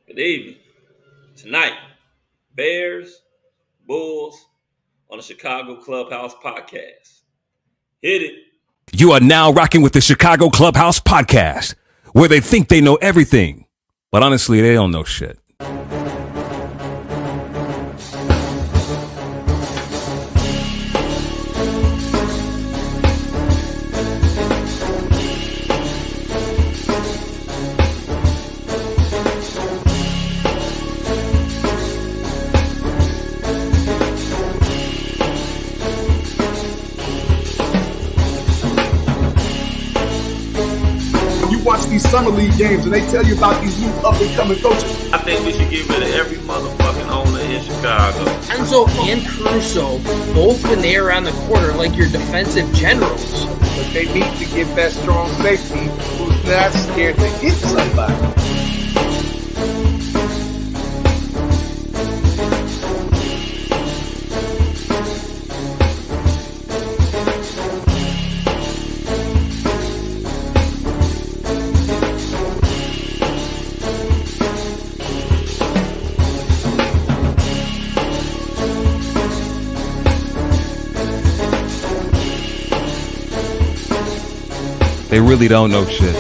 Good evening. Tonight, Bears, Bulls on the Chicago Clubhouse podcast. Hit it. You are now rocking with the Chicago Clubhouse podcast, where they think they know everything, but honestly, they don't know shit. These summer league games and they tell you about these new up and coming coaches. I think we should get rid of every motherfucking owner in Chicago. Enzo and Caruso, both when they are on the court, are like your defensive generals. But they need to get that strong safety who's not scared to hit somebody. They really don't know shit.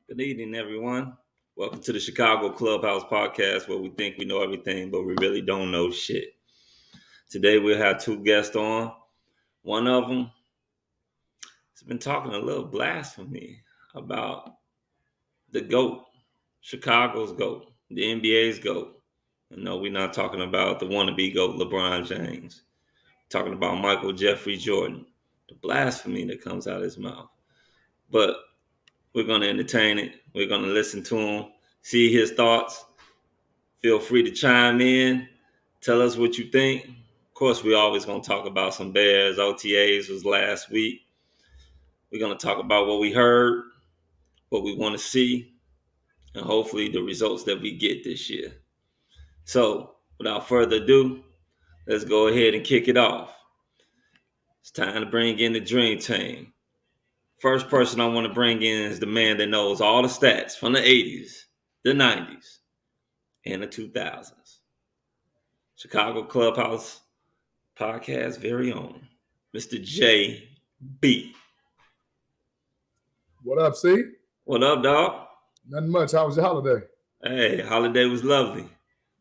Good evening, everyone. Welcome to the Chicago Clubhouse podcast, where we think we know everything, but we really don't know shit. Today we'll have two guests on. One of them has been talking a little blasphemy about the GOAT, Chicago's GOAT, the NBA's GOAT. No, we're not talking about the wannabe GOAT, LeBron James. We're talking about Michael Jeffrey Jordan, the blasphemy that comes out of his mouth. But we're going to entertain it. We're going to listen to him, see his thoughts. Feel free to chime in. Tell us what you think. Of course, we're always going to talk about some Bears. OTAs was last week. We're going to talk about what we heard, what we want to see, and hopefully the results that we get this year. So, without further ado, let's go ahead and kick it off. It's time to bring in the Dream Team. First person I want to bring in is the man that knows all the stats from the 80s, the 90s, and the 2000s. Chicago Clubhouse podcast very own, Mr. J.B. What up, C? What up, dog? Nothing much. How was your holiday? Hey, holiday was lovely.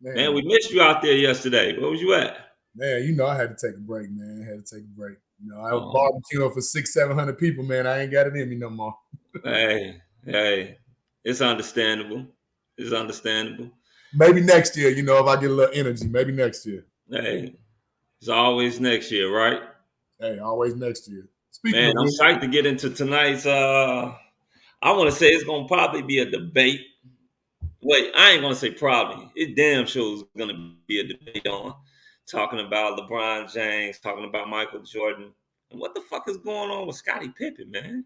Man, we missed you out there yesterday. Where was you at? Man, you know I had to take a break, man. I had to take a break. You know, I was barbecuing for 600-700 people, man. I ain't got it in me no more. Hey, it's understandable. It's understandable. Maybe next year, you know, if I get a little energy, maybe next year. Hey, it's always next year, right? Hey, always next year. Man, I'm psyched to get into tonight's, I want to say it's going to probably be a debate. Wait, I ain't going to say probably. It damn sure is going to be a debate on talking about LeBron James, talking about Michael Jordan. And what the fuck is going on with Scottie Pippen, man?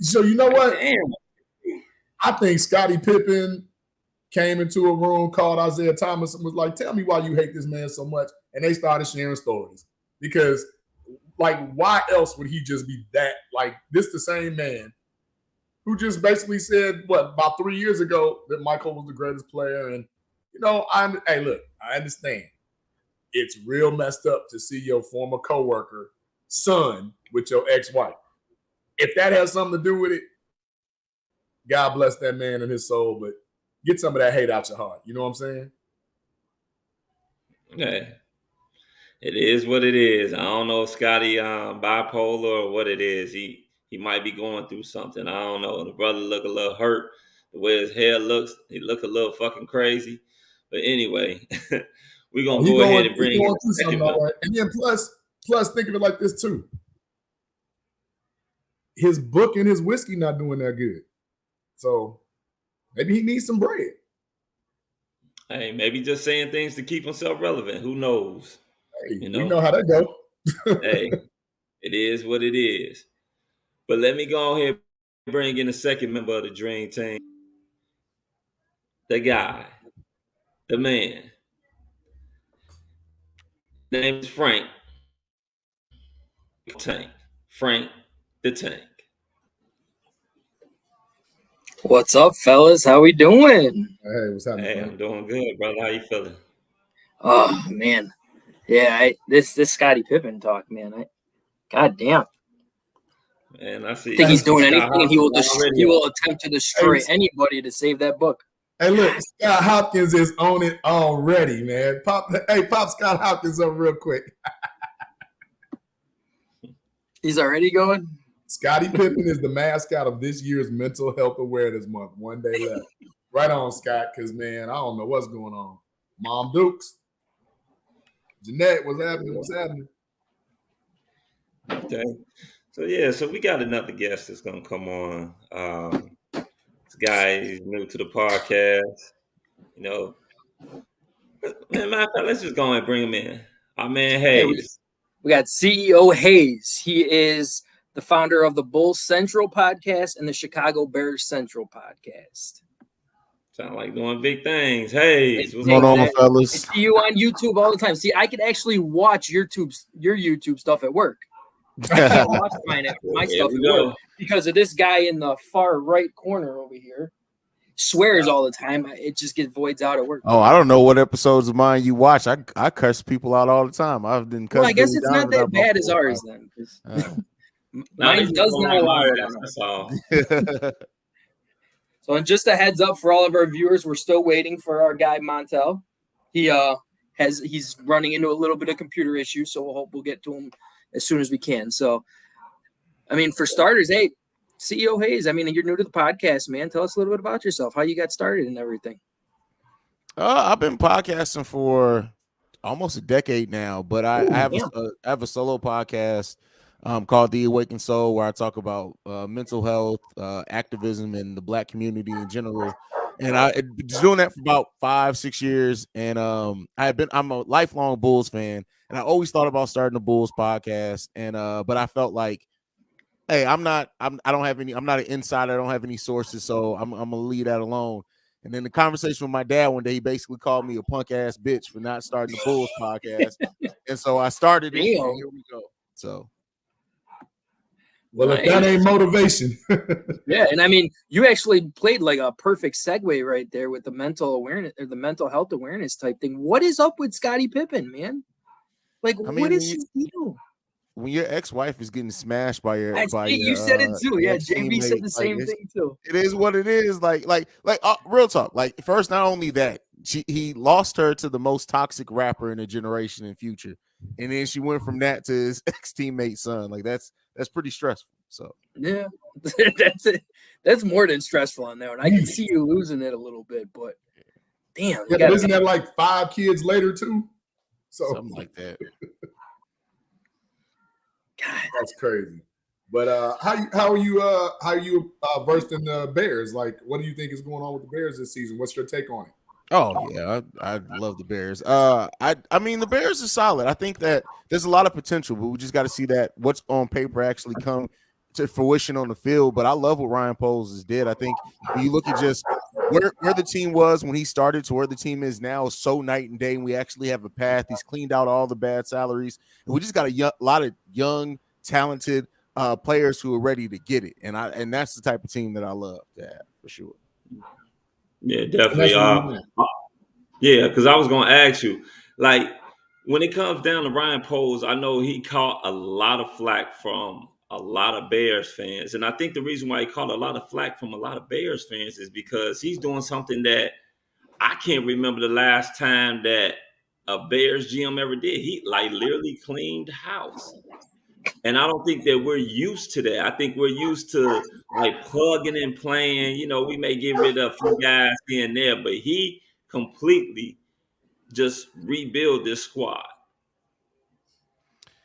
So you know what? Damn. I think Scottie Pippen came into a room, called Isaiah Thomas, and was like, tell me why you hate this man so much. And they started sharing stories. Because, like, why else would he just be that? Like, this the same man who just basically said, about 3 years ago that Michael was the greatest player. And, you know, I understand. It's real messed up to see your former coworker son with your ex-wife. If that has something to do with it, God bless that man and his soul, but get some of that hate out your heart. You know what I'm saying? Yeah. It is what it is. I don't know if Scotty bipolar or what it is. He might be going through something. I don't know. The brother look a little hurt. The way his hair looks, he look a little fucking crazy. But anyway, we're going to go ahead and bring it. Right. And then plus, think of it like this too. His book and his whiskey not doing that good. So maybe he needs some bread. Hey, maybe just saying things to keep himself relevant. Who knows? Hey, you know how that go. Hey, it is what it is. But let me go ahead and bring in the second member of the Dream Team. The guy, the man. Name is Frank. Tank, Frank the Tank. What's up, fellas? How we doing? Hey, what's happening? Hey, Frank? I'm doing good, brother. How you feeling? Oh man, yeah. This Scottie Pippen talk, man. God damn. Man, I see. I think he's doing Scott anything. He Hopkins will attempt to destroy anybody to save that book. Hey, look, Scott Hopkins is on it already, man. Pop Scott Hopkins up real quick. He's already going? Scottie Pippen is the mascot of this year's Mental Health Awareness Month. One day left. Right on, Scott, because, man, I don't know what's going on. Mom Dukes. Jeanette, what's happening? What's happening? Okay. So we got another guest that's going to come on. This guy is new to the podcast. You know, man, matter of fact, let's just go and bring him in. Our man Haize. We got CEO Haize. He is the founder of the Bulls Central podcast and the CHIBears Central podcast. Sound like doing big things. Haize, what's going on, I fellas? see you on YouTube all the time. See, I can actually watch your YouTube stuff at work. I can't watch my stuff at work because of this guy in the far right corner over here. Swears all the time. It just gets voids out at work. Oh, I don't know what episodes of mine you watch. I curse people out all the time. I've been cussing. Well, I guess it's not that bad as ours then. Mine does not allow it. So, and just a heads up for all of our viewers, we're still waiting for our guy Montell. He's running into a little bit of computer issues, so we'll get to him as soon as we can. So, I mean, for starters, hey, CEO Haize, I mean, you're new to the podcast, man. Tell us a little bit about yourself, how you got started and everything. I've been podcasting for almost a decade now, but I have a solo podcast called The Awakened Soul, where I talk about mental health, activism, and the Black community in general. And I've been doing that for about 5-6 years. And I'm a lifelong Bulls fan, and I always thought about starting a Bulls podcast. And but I felt like, hey, I'm not an insider. I don't have any sources, so I'm gonna leave that alone. And then the conversation with my dad one day, he basically called me a punk ass bitch for not starting the Bulls podcast. And so I started it. And here we go. So, well, if that ain't motivation. Yeah, and I mean, you actually played like a perfect segue right there with the mental awareness or the mental health awareness type thing. What is up with Scottie Pippen, man? Like, what is his deal? When your ex-wife is getting smashed by your, you said it too. Yeah, JB said the same thing too. It is what it is. Like, real talk. Like, first, not only that, he lost her to the most toxic rapper in a generation in Future, and then she went from that to his ex-teammate's son. Like, that's pretty stressful. So yeah, that's it. That's more than stressful on that one. I can see you losing it a little bit, but damn, yeah, isn't that like 5 kids later too? So something like that. God, that's crazy. But how are you versed in the Bears? Like, what do you think is going on with the Bears this season? What's your take on it? Oh yeah, I love the Bears. I mean, the Bears are solid. I think that there's a lot of potential, but we just got to see that what's on paper actually come to fruition on the field. But I love what Ryan Poles has did. I think when you look at just where the team was when he started to where the team is now is so night and day, and we actually have a path. He's cleaned out all the bad salaries, and we just got a lot of young, talented players who are ready to get it. And that's the type of team that I love to have for sure. Yeah, definitely. Yeah, because I was going to ask you, like, when it comes down to Ryan Poles, I know he caught a lot of flack from a lot of Bears fans. And I think the reason why he caught a lot of flack from a lot of Bears fans is because he's doing something that I can't remember the last time that a Bears GM ever did. He, like, literally cleaned house. And I don't think that we're used to that. I think we're used to, like, plugging and playing. You know, we may get rid of a few guys here and there, but he completely just rebuild this squad.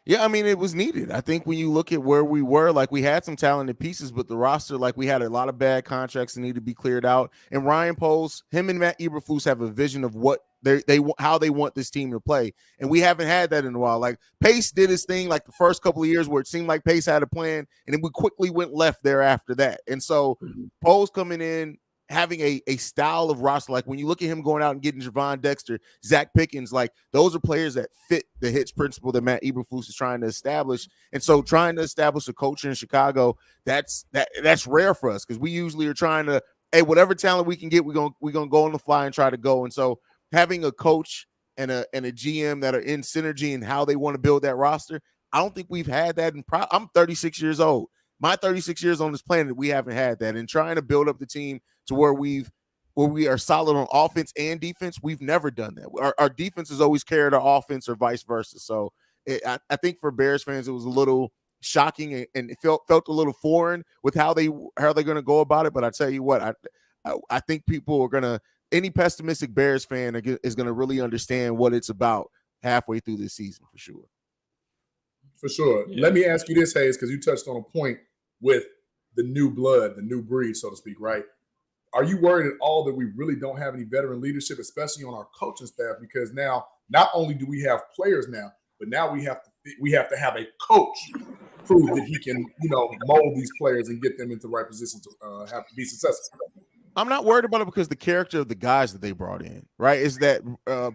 Yeah, I mean, it was needed. I think when you look at where we were, like, we had some talented pieces, but the roster, like, we had a lot of bad contracts that need to be cleared out. And Ryan Poles, him and Matt Eberflus have a vision of what how they want this team to play. And we haven't had that in a while. Like, Pace did his thing like the first couple of years where it seemed like Pace had a plan, and then we quickly went left there after that. And so Poles coming in, having a style of roster. Like when you look at him going out and getting Javon Dexter, Zach Pickens, like those are players that fit the hits principle that Matt Eberflus is trying to establish. And so trying to establish a culture in Chicago, that's rare for us because we usually are trying to, hey, whatever talent we can get, we're gonna go on the fly and try to go. And so having a coach and a GM that are in synergy and how they want to build that roster, I don't think we've had that. I'm 36 years old. My 36 years on this planet, we haven't had that. And trying to build up the team to where we are solid on offense and defense, we've never done that. Our defense has always carried our offense or vice versa. So I think for Bears fans, it was a little shocking and it felt a little foreign with how they're going to go about it. But I tell you what, I think people are going to, any pessimistic Bears fan is going to really understand what it's about halfway through this season for sure. For sure. Yeah. Let me ask you this, Haize, because you touched on a point with the new blood, the new breed, so to speak, right? Are you worried at all that we really don't have any veteran leadership, especially on our coaching staff? Because now, not only do we have players now, but now we have to have a coach prove that he can, mold these players and get them into the right position to have to be successful. I'm not worried about it because the character of the guys that they brought in, right, is that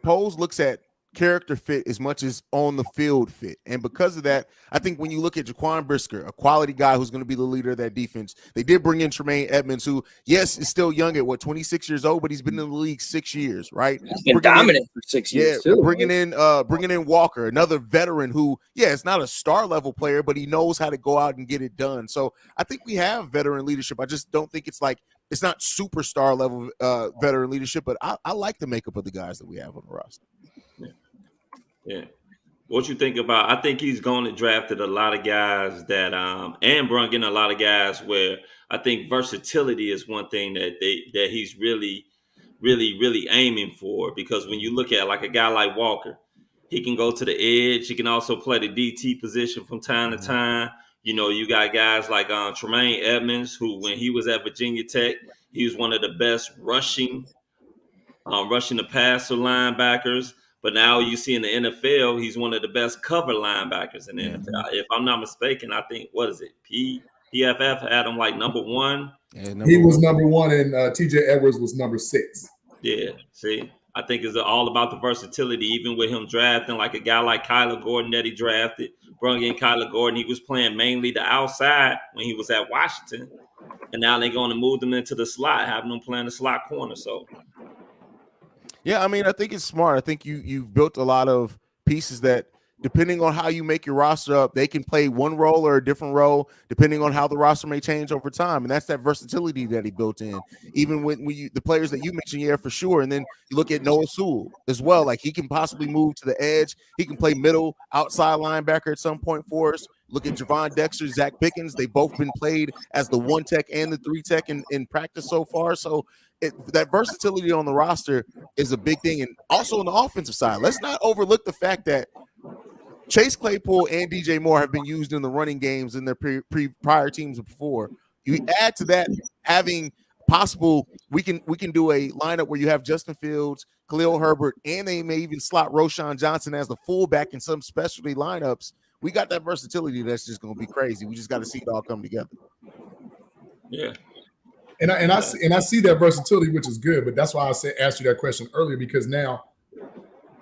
Poles looks at character fit as much as on the field fit. And because of that, I think when you look at Jaquan Brisker, a quality guy who's going to be the leader of that defense, they did bring in Tremaine Edmonds, who, yes, is still young at 26 years old, but he's been in the league 6 years, right? He's been dominant for 6 years too. Bringing in Walker, another veteran who, it's not a star level player, but he knows how to go out and get it done. So I think we have veteran leadership. I just don't think it's not superstar level veteran leadership, but I like the makeup of the guys that we have on the roster. Yeah. What you think about? I think he's gone and drafted a lot of guys that and brought in a lot of guys where I think versatility is one thing that he's really, really, really aiming for. Because when you look at like a guy like Walker, he can go to the edge. He can also play the DT position from time to time. You got guys like Tremaine Edmonds, who when he was at Virginia Tech, he was one of the best rushing the passer linebackers. But now you see in the NFL, he's one of the best cover linebackers in the NFL. If I'm not mistaken, I think, what is it? PFF had him like number one. He was number one, and TJ Edwards was number 6. Yeah, see, I think it's all about the versatility, even with him drafting like a guy like Kyler Gordon that he drafted. Brought in Kyler Gordon. He was playing mainly the outside when he was at Washington. And now they're going to move them into the slot, having them playing the slot corner. So, yeah, I mean, I think it's smart. I think you've built a lot of pieces that, depending on how you make your roster up, they can play one role or a different role, depending on how the roster may change over time. And that's that versatility that he built in. Even when the players that you mentioned, for sure. And then you look at Noah Sewell as well. Like, he can possibly move to the edge. He can play middle, outside linebacker at some point for us. Look at Javon Dexter, Zach Pickens. They've both been played as the 1 tech and the 3 tech in practice so far. So that versatility on the roster is a big thing. And also on the offensive side, let's not overlook the fact that Chase Claypool and DJ Moore have been used in the running games in their prior teams before. You add to that having possible, we can do a lineup where you have Justin Fields, Khalil Herbert, and they may even slot Roschon Johnson as the fullback in some specialty lineups. We got that versatility that's just going to be crazy. We just got to see it all come together. Yeah. And I see that versatility, which is good, but that's why I asked you that question earlier, because now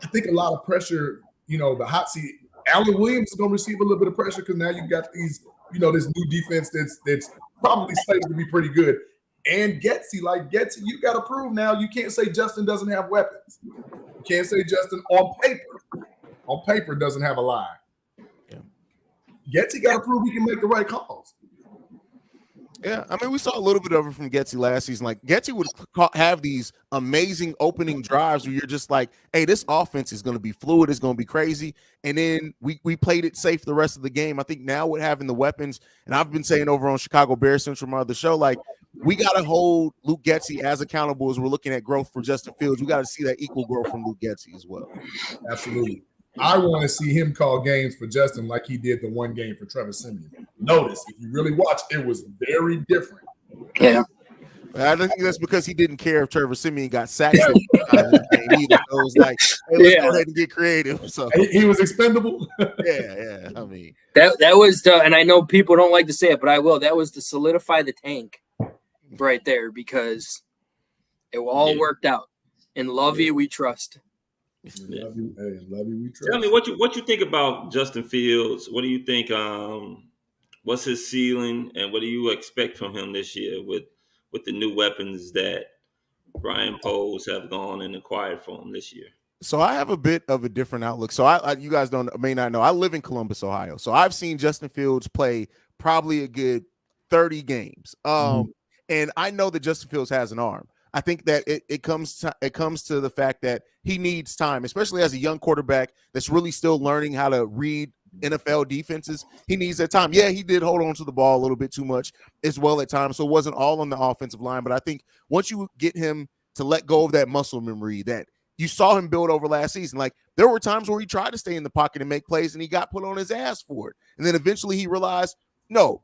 I think a lot of pressure, the hot seat, Allen Williams is going to receive a little bit of pressure because now you got these, this new defense that's probably slated to be pretty good. And Getsy, you got to prove now. You can't say Justin doesn't have weapons. You can't say Justin on paper doesn't have a line. Yeah. Getsy got to prove he can make the right calls. Yeah, I mean, we saw a little bit of it from Getsy last season. Like, Getsy would have these amazing opening drives where you're just like, hey, this offense is going to be fluid, it's going to be crazy. And then we played it safe the rest of the game. I think now with having the weapons, and I've been saying over on CHIBears Central, my other show, like, we got to hold Luke Getsy as accountable as we're looking at growth for Justin Fields. We got to see that equal growth from Luke Getsy as well. Absolutely. I want to see him call games for Justin like he did the one game for Trevor Siemian. Notice, if you really watch, it was very different. Yeah. I think that's because he didn't care if Trevor Siemian got sacked. So it was like, hey, let's go ahead and get creative. So he was expendable. Yeah. I mean, that was and I know people don't like to say it, but I will. That was to solidify the tank right there, because It all worked out. In Lovey, we trust. Love you, we trust. Tell me what you think about Justin Fields. What do you think? What's his ceiling, and what do you expect from him this year with the new weapons that Brian Poles have gone and acquired for him this year? So I have a bit of a different outlook. So you guys may not know, I live in Columbus, Ohio. So I've seen Justin Fields play probably a good 30 games. And I know that Justin Fields has an arm. I think that it comes to the fact that he needs time, especially as a young quarterback that's really still learning how to read NFL defenses. He needs that time. Yeah, he did hold on to the ball a little bit too much as well at times, so it wasn't all on the offensive line. But I think once you get him to let go of that muscle memory that you saw him build over last season, like there were times where he tried to stay in the pocket and make plays and he got put on his ass for it. And then eventually he realized, no,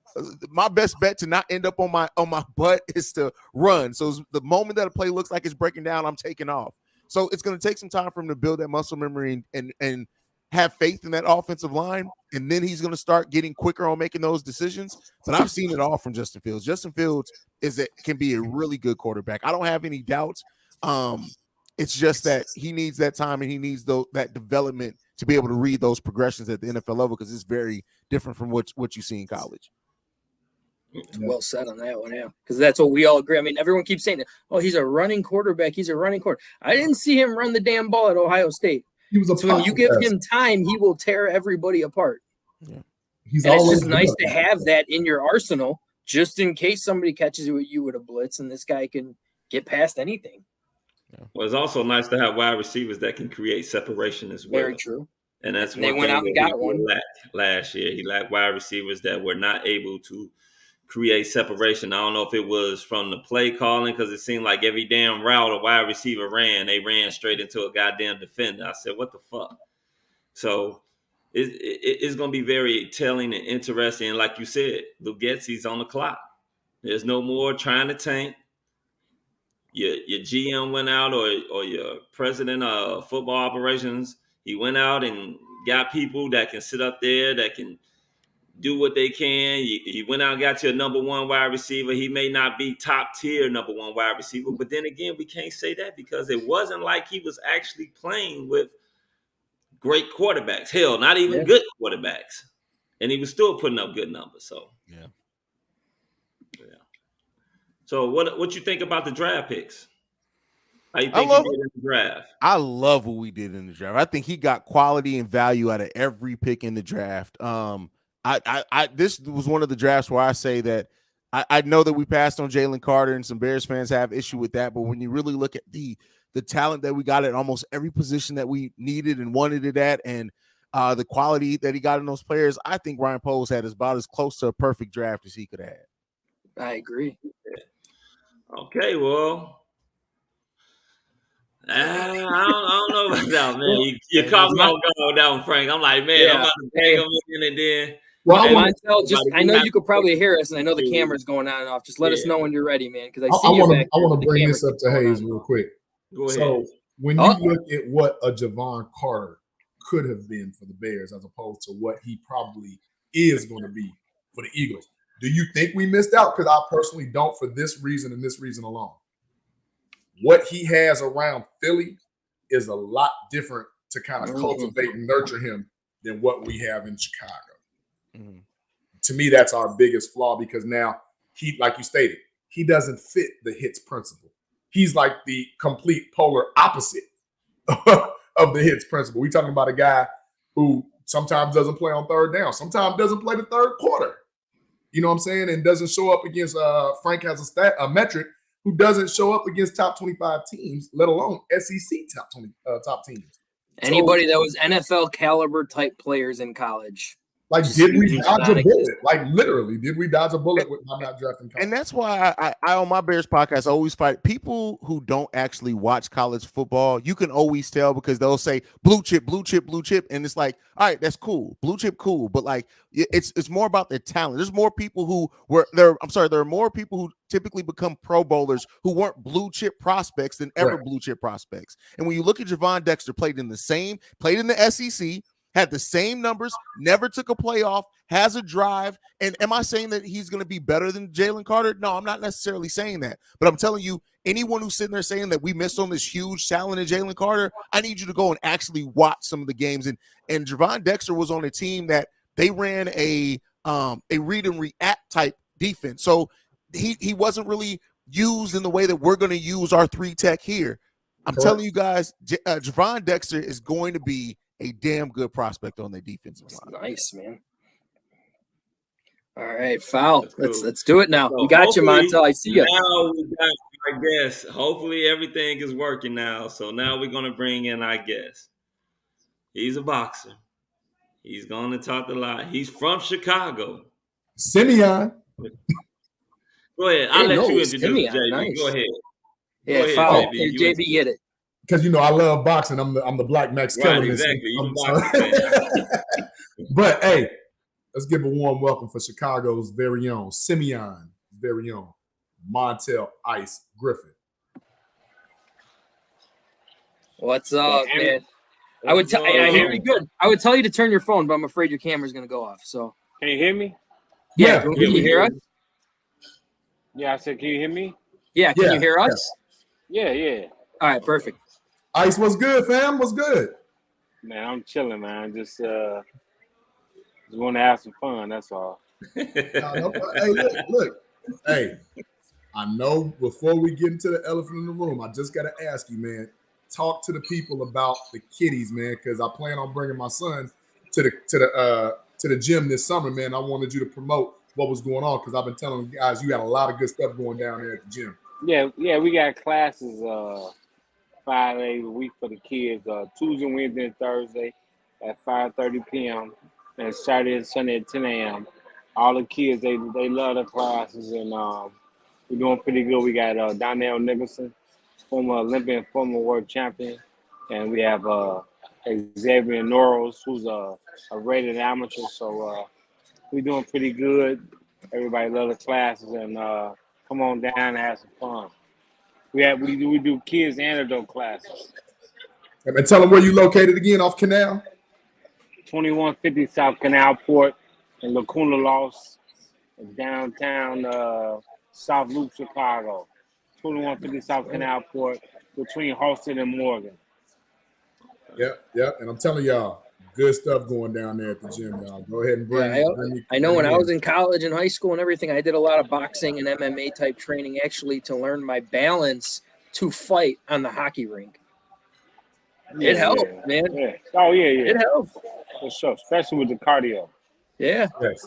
my best bet to not end up on my butt is to run. So the moment that a play looks like it's breaking down, I'm taking off. So it's going to take some time for him to build that muscle memory and have faith in that offensive line. And then he's going to start getting quicker on making those decisions. But I've seen it all from Justin Fields. Justin Fields can be a really good quarterback. I don't have any doubts. It's just that he needs that time and he needs that development to be able to read those progressions at the NFL level, because it's very different from what you see in college. Well said on that one, yeah. Because that's what we all agree. I mean, everyone keeps saying, "Oh, he's a running quarterback. He's a running quarterback." I didn't see him run the damn ball at Ohio State. He was so when you give him time, he will tear everybody apart. Yeah. It's just nice to have that in your arsenal, just in case somebody catches you with a blitz, and this guy can get past anything. Well, it's also nice to have wide receivers that can create separation as well. Very true. And that's they went out and got one last year. He lacked wide receivers that were not able to create separation. I don't know if it was from the play calling, because it seemed like every damn route a wide receiver ran, they ran straight into a goddamn defender. I said, what the fuck? So it's going to be very telling and interesting. And like you said, Lugetzi's on the clock. There's no more trying to tank. Your GM went out, or your president of football operations, he went out and got people that can sit up there, that can do what they can. He went out and got you a number one wide receiver. He may not be top tier number one wide receiver, but then again, we can't say that because it wasn't like he was actually playing with great quarterbacks. Hell, not even good quarterbacks. And he was still putting up good numbers. So, yeah. So what you think about the draft picks? How you think he did in the draft? I love what we did in the draft. I think he got quality and value out of every pick in the draft. This was one of the drafts where I say that I know that we passed on Jalen Carter, and some Bears fans have issue with that. But when you really look at the talent that we got at almost every position that we needed and wanted it at, and the quality that he got in those players, I think Ryan Poles had about as close to a perfect draft as he could have had. I agree. Okay, well, I don't know about that, man. You caught me off guard with that one, Frank. I'm like, man, I'm about to take him in, and then. Well, I know you could probably hear us, and I know the camera's going on and off. Just let us know when you're ready, man, because I see you back. I want to bring this up to Haize real quick. Go ahead. So when you look at what a Javon Carter could have been for the Bears, as opposed to what he probably is going to be for the Eagles, do you think we missed out? Because I personally don't, for this reason and this reason alone. What he has around Philly is a lot different to kind of cultivate and nurture him than what we have in Chicago. Mm-hmm. To me, that's our biggest flaw, because now he, like you stated, he doesn't fit the hits principle. He's like the complete polar opposite of the hits principle. We're talking about a guy who sometimes doesn't play on third down, sometimes doesn't play the third quarter. You know what I'm saying? And doesn't show up against Frank has a metric who doesn't show up against top 25 teams, let alone SEC top teams. Anybody that was NFL caliber type players in college. Like, did we dodge a bullet? Like, literally, did we dodge a bullet with not drafting college? And that's why I on my Bears podcast always fight people who don't actually watch college football. You can always tell because they'll say blue chip, blue chip, blue chip, and it's like, all right, that's cool, blue chip, cool, but like it's more about their talent. There's more people who were there. There are more people who typically become Pro Bowlers who weren't blue chip prospects than ever blue chip prospects. And when you look at Javon Dexter, played in the SEC. had the same numbers, never took a playoff, has a drive. And am I saying that he's going to be better than Jalen Carter? No, I'm not necessarily saying that. But I'm telling you, anyone who's sitting there saying that we missed on this huge talent in Jalen Carter, I need you to go and actually watch some of the games. And Javon Dexter was on a team that they ran a read and react type defense. So he wasn't really used in the way that we're going to use our 3 tech here. I'm telling you guys, Javon Dexter is going to be a damn good prospect on the defensive line. Nice, man. All right, foul. Let's do it now. So we got you, Montell. I see you. Now we got our guest. Hopefully everything is working now. So now we're going to bring in our guest. He's a boxer. He's going to talk a lot. He's from Chicago. Simeon. Go ahead. I'll let you introduce JB. Nice. Go ahead. Yeah, foul. JB, get it. Because I love boxing. I'm the black Max killer. Right, exactly. You're the But hey, let's give a warm welcome for Chicago's very own Simeon's very own Montell Ice Griffin. What's up, man? I hear you good. I would tell you to turn your phone, but I'm afraid your camera's gonna go off. So can you hear me? Yeah. Can you hear us? Yeah, I said, can you hear me? Yeah. Can you hear us? Yeah. All right, perfect. Ice, what's good, fam? What's good? Man, I'm chilling, man. Just want to have some fun. That's all. Hey, look. Hey, I know before we get into the elephant in the room, I just got to ask you, man. Talk to the people about the kiddies, man, because I plan on bringing my son to the gym this summer, man. I wanted you to promote what was going on because I've been telling guys you got a lot of good stuff going down there at the gym. Yeah, we got classes 5 days a week for the kids, Tuesday, Wednesday, and Thursday at 5:30 p.m. and Saturday and Sunday at 10 a.m. All the kids, they love the classes, and we're doing pretty good. We got Donnell Nicholson, former Olympian, former world champion, and we have Xavier Norris, who's a rated amateur. So we're doing pretty good. Everybody loves the classes, and come on down and have some fun. We do kids and adult classes. And tell them where you located again, off Canal. 2150 South Canal Port in Lacuna Lost, downtown South Loop, Chicago. 2150 South Canal Port between Halsted and Morgan. Yep. And I'm telling y'all, good stuff going down there at the gym, y'all. Go ahead and bring I know when I was in college and high school and everything, I did a lot of boxing and MMA type training actually to learn my balance to fight on the hockey rink. It helped, man. Yeah. Oh, yeah. It helped. For sure, especially with the cardio. Yeah. Yes.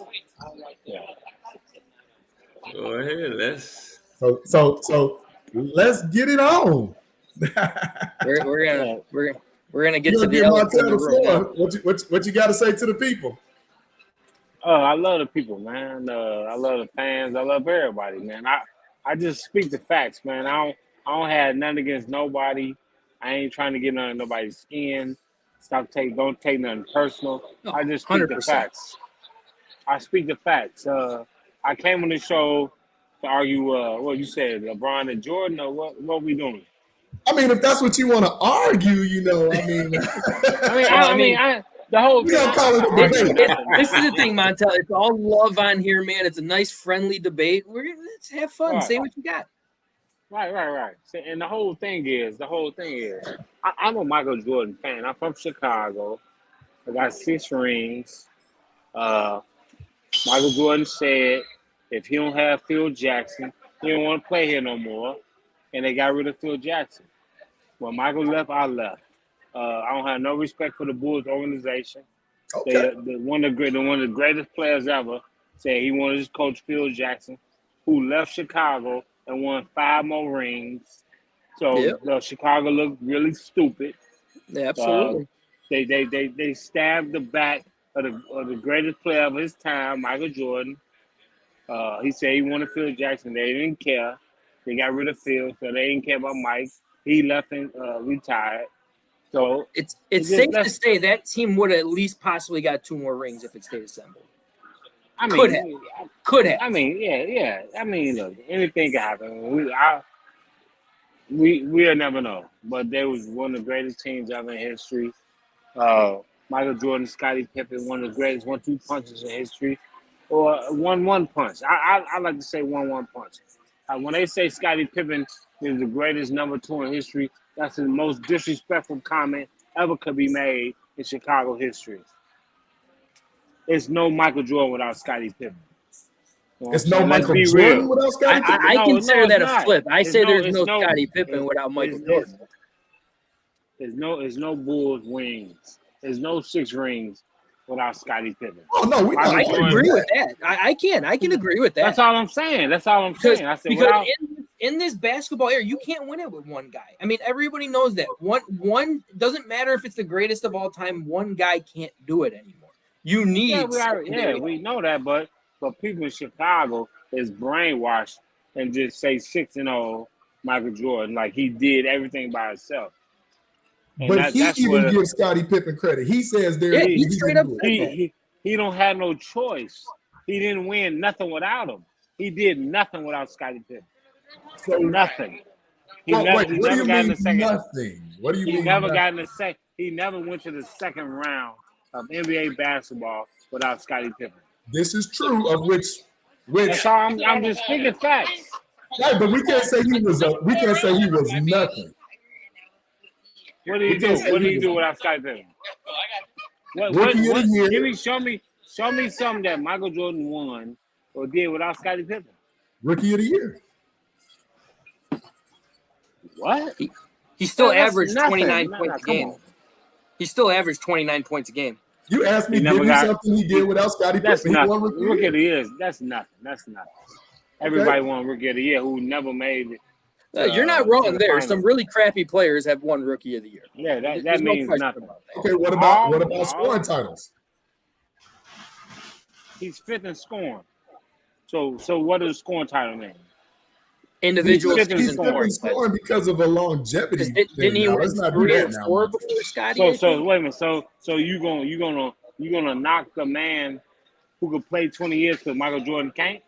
Yeah. Go ahead. So let's get it on. We're gonna get to the elephant in the room. What you got to say to the people? I love the people, man. I love the fans. I love everybody, man. I just speak the facts, man. I don't have nothing against nobody. I ain't trying to get under nobody's skin. Don't take nothing personal. No, I just speak 100%. the facts. I speak the facts. I came on the show to argue. What you said, LeBron and Jordan, or what we doing? I mean, if that's what you want to argue, the whole thing. This is the thing, Montell. It's all love on here, man. It's a nice, friendly debate. Let's have fun. Say what you got. Right. And the whole thing is, I'm a Michael Jordan fan. I'm from Chicago. I got 6 rings. Michael Jordan said, if he don't have Phil Jackson, he don't want to play here no more. And they got rid of Phil Jackson. When Michael left, I left. I don't have no respect for the Bulls organization. Okay. One of the greatest players ever said he wanted to coach Phil Jackson, who left Chicago and won 5 more rings. So Chicago looked really stupid. Yeah, absolutely. They stabbed the back of the greatest player of his time, Michael Jordan. He said he wanted Phil Jackson. They didn't care. They got rid of Phil, so they didn't care about Mike. He left and retired. So it's safe to say that team would have at least possibly got 2 more rings if it stayed assembled. Could have. I mean, yeah. I mean, look, anything can happen. We'll never know. But they was one of the greatest teams ever in history. Michael Jordan, Scottie Pippen, one of the greatest 1-2 punches in history, or 1-1 punch. I like to say 1-1 punch. When they say Scottie Pippen is the greatest number 2 in history, that's the most disrespectful comment ever could be made in Chicago history. It's no Michael Jordan without Scottie Pippen. It's no Michael Jordan without Scottie Pippen? I consider that a flip. I say there's no Scottie Pippen without Michael Jordan. There's no Bulls rings. There's no 6 rings without Scottie Pippen. Oh no, I can agree with that. I can agree with that. That's all I'm saying. I said because in this basketball era, you can't win it with one guy. I mean, everybody knows that. One doesn't matter if it's the greatest of all time. One guy can't do it anymore. You need. We know that, but people in Chicago is brainwashed and just say 6-0 Michael Jordan like he did everything by himself. And but he even gives Scottie Pippen credit. He says he straight up he don't have no choice. He didn't win nothing without him. He did nothing without Scottie Pippen. So nothing. He never got in the second. Nothing. What do you mean? He never got in the second. He never went to the second round of NBA basketball without Scottie Pippen. This is true. Of which. That's all I'm just speaking facts. Right, but we can't say he was nothing. What do you do? What do you do without Scottie Pippen? Show me something that Michael Jordan won or did without Scottie Pippen. Rookie of the year. What? He still averaged 29 points a game. He still averaged 29 points a game. You asked me, give me something he did without Scottie Pippen. That's nothing. Rookie of the year, that's nothing. That's nothing. Everybody won Rookie of the Year who never made it. You're not wrong there. Some really crappy players have won Rookie of the Year. Yeah, that means nothing. Okay, what about scoring titles? He's 5th in scoring. So what does scoring title mean? Individual he's scoring because of a longevity. Didn't he win 3 and 4 before Scottie? So wait a minute. So you gonna knock a man who could play 20 years because Michael Jordan can't?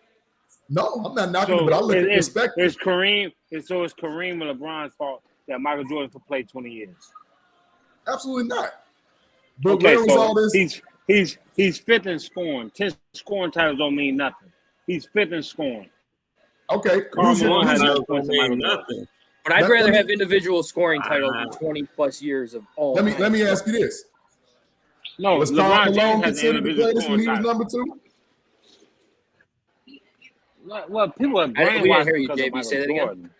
No, I'm not knocking him, but I look at perspective. It's Kareem and LeBron's fault that Michael Jordan could play 20 years. Absolutely not. But where was all this? He's 5th in scoring. 10 scoring titles don't mean nothing. He's 5th in scoring. Okay. Nothing. But I'd rather have individual scoring titles than 20 plus years of all. Let me ask you this. No, was Karl Malone considered the greatest when he was number 2? Well, people are brainwashed because of Michael Jordan.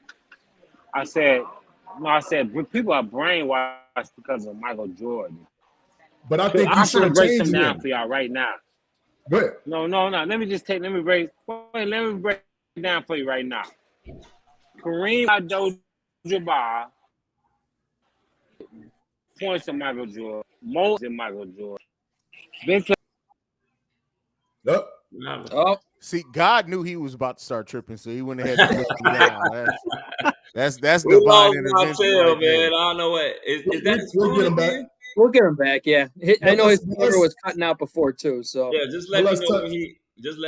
I said people are brainwashed because of Michael Jordan. But I think I'm going to break some down for y'all right now. Go ahead. No. Let me break it down for you right now. Kareem Abdul-Jabbar points to Michael Jordan. Most in Michael Jordan. See, God knew he was about to start tripping, so he went ahead and put him down. That's divine intervention. Montell, man. I don't know what is that. We'll get him back. We'll get him back. Yeah, I know his motor was cutting out before too. So yeah, just let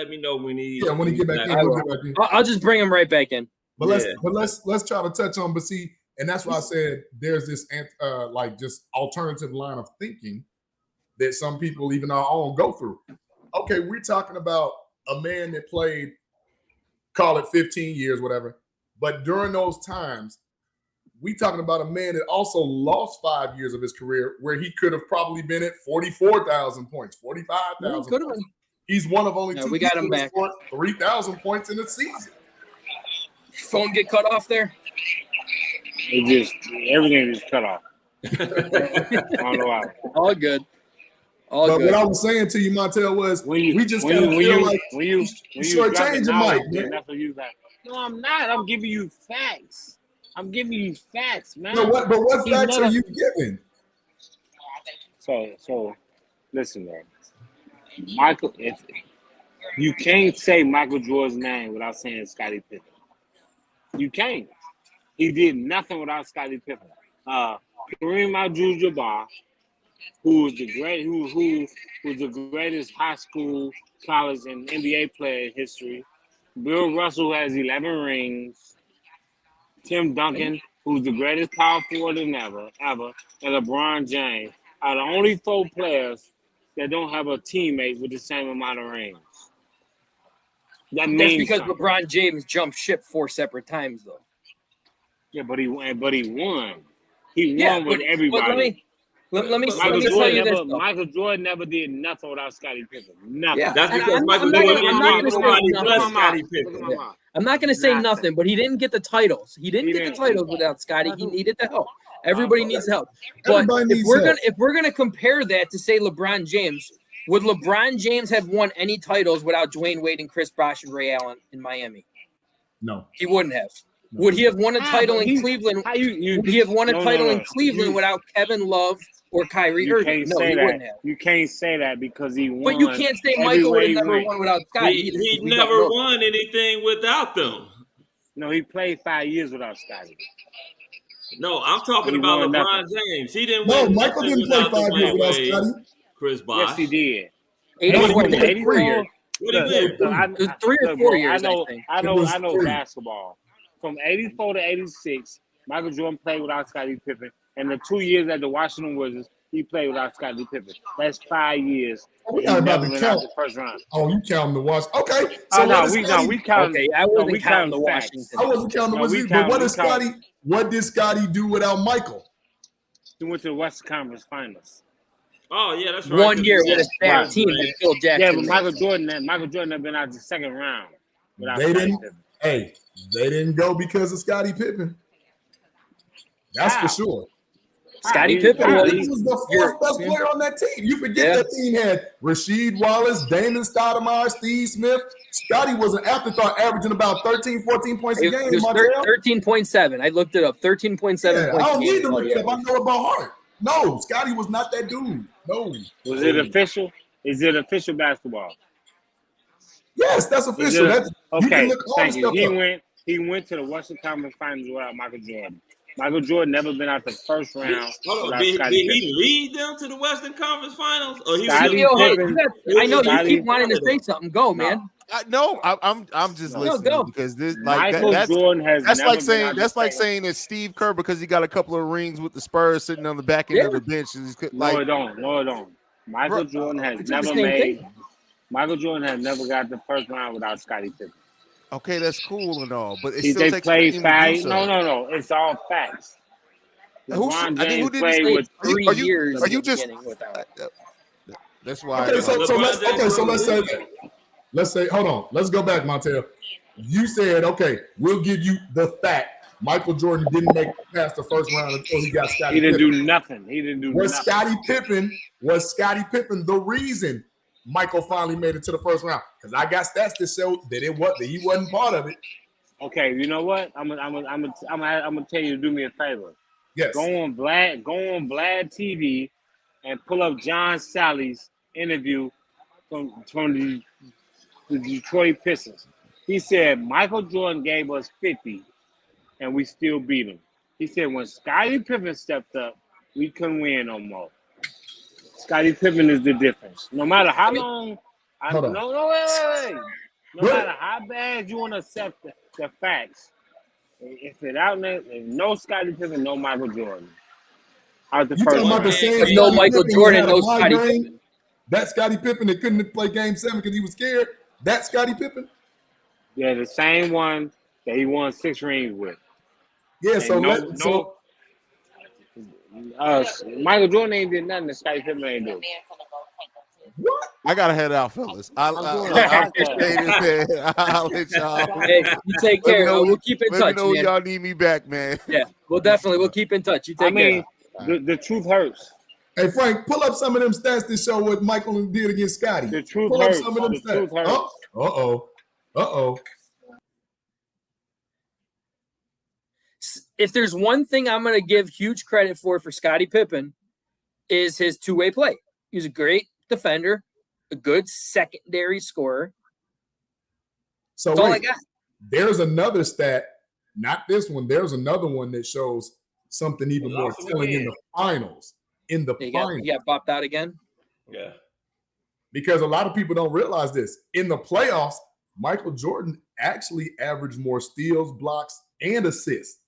me know when he. Yeah, when he get back in, I'll just bring him right back in. But let's try to touch on. But see, and that's why I said there's this just alternative line of thinking that some people, even our own, go through. Okay, we're talking about a man that played, call it 15 years, whatever. But during those times, we talking about a man that also lost 5 years of his career where he could have probably been at 44,000 points, 45,000 points. He's one of only two we got him back. 3,000 points in a season. Phone get cut off there? Everything just cut off. I don't know why. All good. But what I was saying to you, Montell, was we just kind of feel like you shortchange your mic, man. That's what you got. No, I'm not. I'm giving you facts. I'm giving you facts, man. No, what facts are you giving? So, listen, man. Michael, you can't say Michael Jordan's name without saying Scottie Pippen. You can't. He did nothing without Scottie Pippen. Kareem Abdul-Jabbar, who was the greatest high school, college, and NBA player in history. Bill Russell has 11 rings. Tim Duncan, who's the greatest power forward ever, and LeBron James, are the only 4 players that don't have a teammate with the same amount of rings. That means That's because something. LeBron James jumped ship 4 separate times, though. Yeah, but he won. He won with everybody. Let me tell you this, though. Michael Jordan never did nothing without Scottie Pippen. Nothing. Yeah. That's because I'm Michael not Jordan gonna say nothing. Scottie Pippen. I'm not going to say nothing, but he didn't get the titles. He didn't get the titles without Scottie. He needed the help. Everybody needs help. But if we're gonna compare that to say LeBron James, would LeBron James have won any titles without Dwayne Wade and Chris Bosh and Ray Allen in Miami? No, he wouldn't have. No. Would he have won a title in Cleveland? Would he have won a title in Cleveland without Kevin Love or Kyrie Irving? No, he wouldn't have. You can't say that because he won. But you can't say Michael would have never won without Scottie. He never won anything without them. No, he played 5 years without Scottie. No, I'm talking about LeBron James. He didn't win. No, Michael didn't play 5 years without Scottie. Chris Bosh. Yes, he did. 84 years. It was 3 or 4 years. I know basketball. From 84 to 86, Michael Jordan played without Scottie Pippen. And the 2 years at the Washington Wizards, he played without Scottie Pippen. That's 5 years. We not about to count the first round. Oh, you counting the Washington? Okay. So we count. Okay, I wasn't counting the Washington. I wasn't counting the Wizards. But what did Scottie do without Michael? He went to the Western Conference Finals. Oh yeah, that's right. 1 year with a stacked team with Phil Jackson. Yeah, but Michael Jordan had been out the second round. They didn't go because of Scottie Pippen. That's for sure. Scottie Pippen was the fourth best player on that team. You forget that team had Rasheed Wallace, Damon Stoudemire, Steve Smith. Scottie was an afterthought, averaging about 13, 14 points a game. 13.7. I looked it up. 13.7 points a game. I don't need to look it up. I know it by heart. No, Scottie was not that dude. No. Was it official? Is it official basketball? Yes, that's official. Okay, thank you. He went to the Western Conference Finals without Michael Jordan. Michael Jordan never been out the first round. Did he lead them to the Western Conference Finals? Or he I know you keep wanting to say something. Go, man. I'm just listening because this Jordan has that's like saying that Steve Kerr, because he got a couple of rings with the Spurs sitting on the back end of the bench. No, it don't. Michael Jordan has never got the first round without Scottie Pippen. Okay, that's cool and all, but they played 5. No. It's all facts. Who did play with 3 years? Are you just? That's why. Okay, so let's say that. Let's say, hold on. Let's go back, Montell. You said, okay, we'll give you the fact Michael Jordan didn't make it past the first round until he got Scottie Pippen. He didn't do nothing. Was Scottie Pippen the reason Michael finally made it to the first round? Because I got stats to show that he wasn't part of it. Okay, you know what? I'm gonna tell you to do me a favor. Yes. Go on Vlad TV and pull up John Sally's interview from the Detroit Pistons. He said Michael Jordan gave us 50 and we still beat him. He said when Scottie Pippen stepped up, we couldn't win no more. Scottie Pippen is the difference. No matter how long, wait. No matter how bad you want to accept the facts, if no Scottie Pippen, no Michael Jordan. Out the you first talking about the same no Michael Jordan, no Scottie Pippen. That Scottie Pippen that couldn't play Game 7 because he was scared. That Scottie Pippen. Yeah, the same one that he won 6 rings with. Yeah, Michael Jordan ain't did nothing that Scottie Pippen ain't do. What? I gotta head out, fellas. I'll let y'all. Hey, you take care. We'll keep in touch. Let me know when y'all need me back, man. Yeah, we'll keep in touch. You take care. The truth hurts. Hey, Frank, pull up some of them stats to show what Michael did against Scottie. The truth hurts. Some of them stats. Truth hurts. Uh-oh. If there's one thing I'm going to give huge credit for Scottie Pippen is his two-way play. He's a great defender, a good secondary scorer. So that's all I got. There's another stat, not this one. There's another one that shows something even more telling in the finals. You got bopped out again? Yeah. Because a lot of people don't realize this. In the playoffs, Michael Jordan actually averaged more steals, blocks, and assists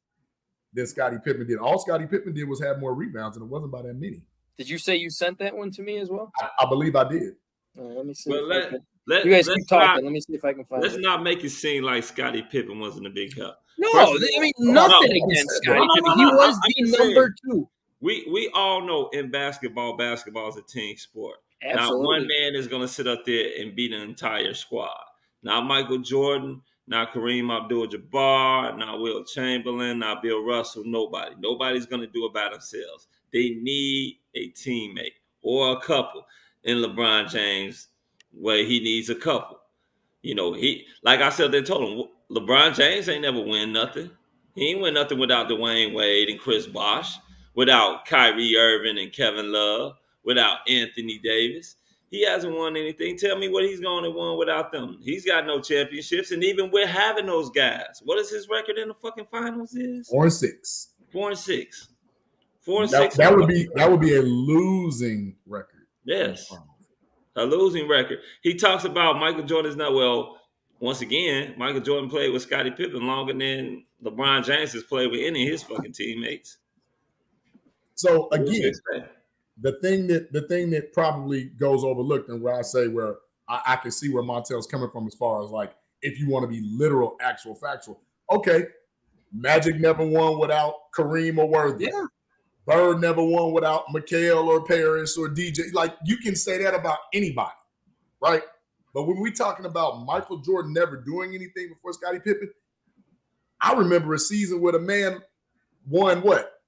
than Scottie Pippen did. All Scottie Pippen did was have more rebounds, and it wasn't by that many. Did you say you sent that one to me as well? I believe I did. Let me see. Well, you guys keep talking. Let me see if I can find it. Let's not make it seem like Scottie Pippen wasn't a big help. No, I mean nothing against Scottie Pippen. He was the number 2. We all know in basketball is a team sport. Absolutely. Now, one man is going to sit up there and beat an entire squad. Not Michael Jordan, not Kareem Abdul-Jabbar, not Will Chamberlain, not Bill Russell, nobody. Nobody's going to do it by themselves. They need a teammate or a couple. In LeBron James, where he needs a couple. You know, he, like I said, they told him, LeBron James ain't never win nothing. He ain't win nothing without Dwayne Wade and Chris Bosh, without Kyrie Irving and Kevin Love, without Anthony Davis. He hasn't won anything. Tell me what he's going to win without them. He's got no championships, and even with having those guys, what is his record in the fucking finals is? 4-6. 4-6. That would be a losing record. Yes. A losing record. He talks about Michael Jordan's not well. Once again, Michael Jordan played with Scottie Pippen longer than LeBron James has played with any of his fucking teammates. So again, the thing that probably goes overlooked, and where I say where I can see where Montell's coming from as far as like if you want to be literal, actual, factual. Okay, Magic never won without Kareem or Worthy. Yeah. Bird never won without McHale or Parrish or DJ. Like, you can say that about anybody, right? But when we're talking about Michael Jordan never doing anything before Scottie Pippen, I remember a season where the man won what?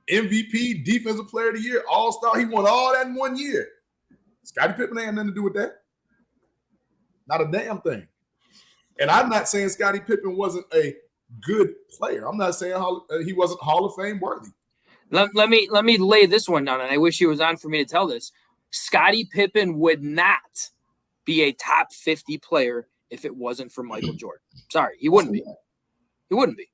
MVP, Defensive Player of the Year, All-Star. He won all that in 1 year. Scottie Pippen ain't nothing to do with that. Not a damn thing. And I'm not saying Scottie Pippen wasn't a good player. I'm not saying he wasn't Hall of Fame worthy. Let me lay this one down, and I wish he was on for me to tell this. Scottie Pippen would not be a top 50 player if it wasn't for Michael Jordan. Sorry, he wouldn't be. He wouldn't be.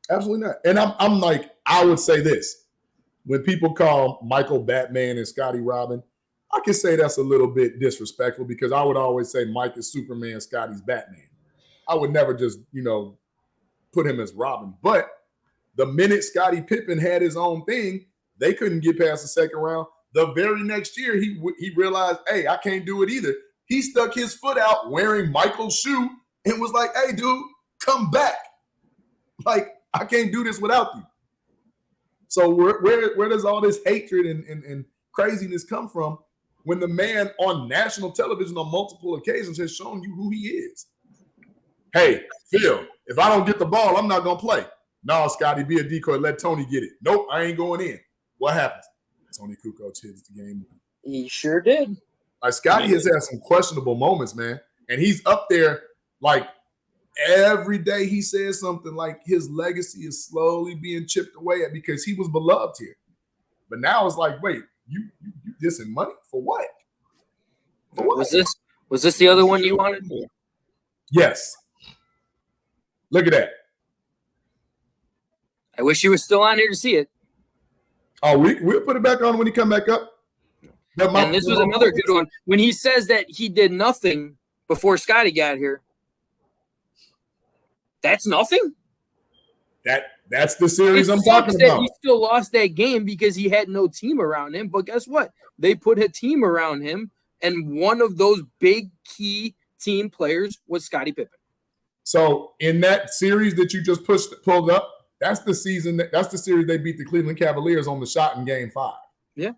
Absolutely not. And I'm like, I would say this. When people call Michael Batman and Scottie Robin, I can say that's a little bit disrespectful because I would always say Mike is Superman, Scottie's Batman. I would never just, put him as Robin. But the minute Scottie Pippen had his own thing, they couldn't get past the second round. The very next year, he realized, hey, I can't do it either. He stuck his foot out wearing Michael's shoe and was like, hey, dude, come back. Like, I can't do this without you. So where does all this hatred and craziness come from when the man on national television on multiple occasions has shown you who he is? Hey, Phil, if I don't get the ball, I'm not going to play. No, Scotty, be a decoy. Let Tony get it. Nope, I ain't going in. What happens? Tony Kukoc hits the game. He sure did. Like, Scotty has had some questionable moments, man. And he's up there, like, every day he says something like his legacy is slowly being chipped away at because he was beloved here. But now it's like, wait, you dissing money for what? For what? Was this the other one you wanted? Yes. Look at that. I wish you was still on here to see it. Oh, we'll put it back on when he come back up. And this was another good one. When he says that he did nothing before Scotty got here, that's nothing? That's the series I'm talking about. He still lost that game because he had no team around him. But guess what? They put a team around him, and one of those big key team players was Scottie Pippen. So in that series that you just pulled up, that's the series they beat the Cleveland Cavaliers on the shot in Game 5. Yeah.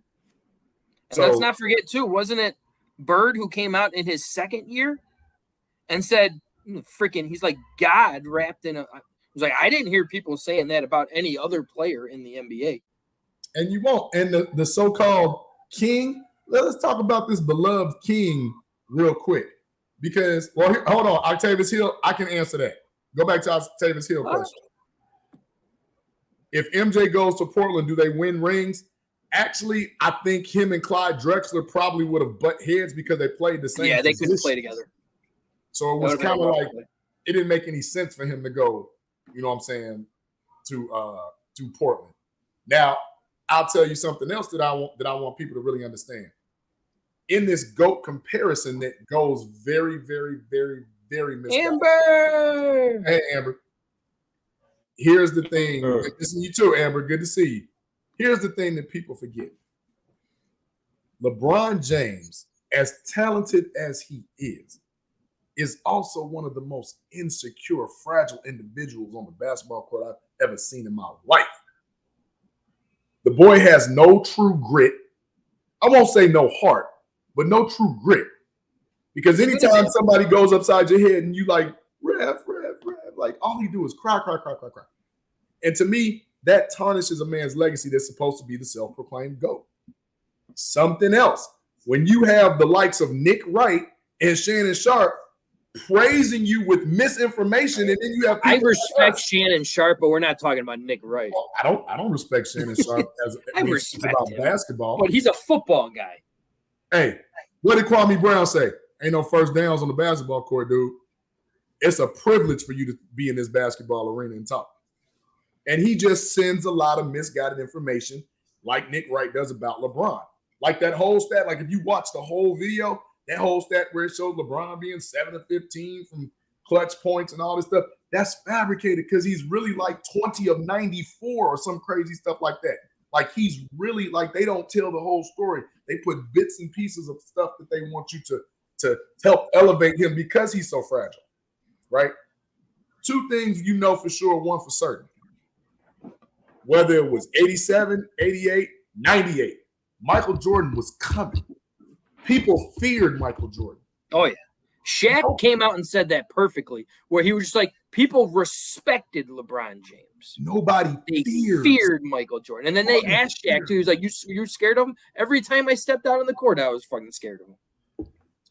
And let's not forget, too, wasn't it Bird who came out in his second year and said, he's like God wrapped in a – I was like, I didn't hear people saying that about any other player in the NBA. And you won't. And the so-called king, let's talk about this beloved king real quick. Because, hold on, Octavius Hill, I can answer that. Go back to Octavius Hill question. If MJ goes to Portland, do they win rings? Actually, I think him and Clyde Drexler probably would have butt heads because they played the same position. They couldn't play together. So it was kind of like it didn't make any sense for him to go, to Portland. Now, I'll tell you something else that I want people to really understand. In this GOAT comparison that goes very, very, very, very misguided. Amber! Hey, Amber. Here's the thing. Listen to you too, Amber. Good to see you. Here's the thing that people forget. LeBron James, as talented as he is also one of the most insecure, fragile individuals on the basketball court I've ever seen in my life. The boy has no true grit. I won't say no heart, but no true grit. Because anytime somebody goes upside your head and you like, ref, like all he do is cry. And to me, that tarnishes a man's legacy that's supposed to be the self-proclaimed GOAT. Something else. When you have the likes of Nick Wright and Shannon Sharp praising you with misinformation, and then you have I respect Shannon Sharp, but we're not talking about Nick Wright. Well, I don't respect Shannon Sharp as I respect about him, basketball. but he's a football guy. Hey, what did Kwame Brown say? Ain't no first downs on the basketball court, dude. It's a privilege for you to be in this basketball arena and talk. And he just sends a lot of misguided information like Nick Wright does about LeBron. Like that whole stat, like if you watch the whole video, that whole stat where it shows LeBron being 7 of 15 from clutch points and all this stuff, that's fabricated because he's really like 20 of 94 or some crazy stuff like that. Like he's really like they don't tell the whole story. They put bits and pieces of stuff that they want you to help elevate him because he's so fragile, right? Two things you know for sure, one for certain. Whether it was 87, 88, 98, Michael Jordan was coming. People feared Michael Jordan. Oh, yeah. Shaq came out and said that perfectly, where he was just like, people respected LeBron James. Nobody feared Michael Jordan. And then they asked Shaq, too. He was like, you scared of him? Every time I stepped out on the court, I was fucking scared of him.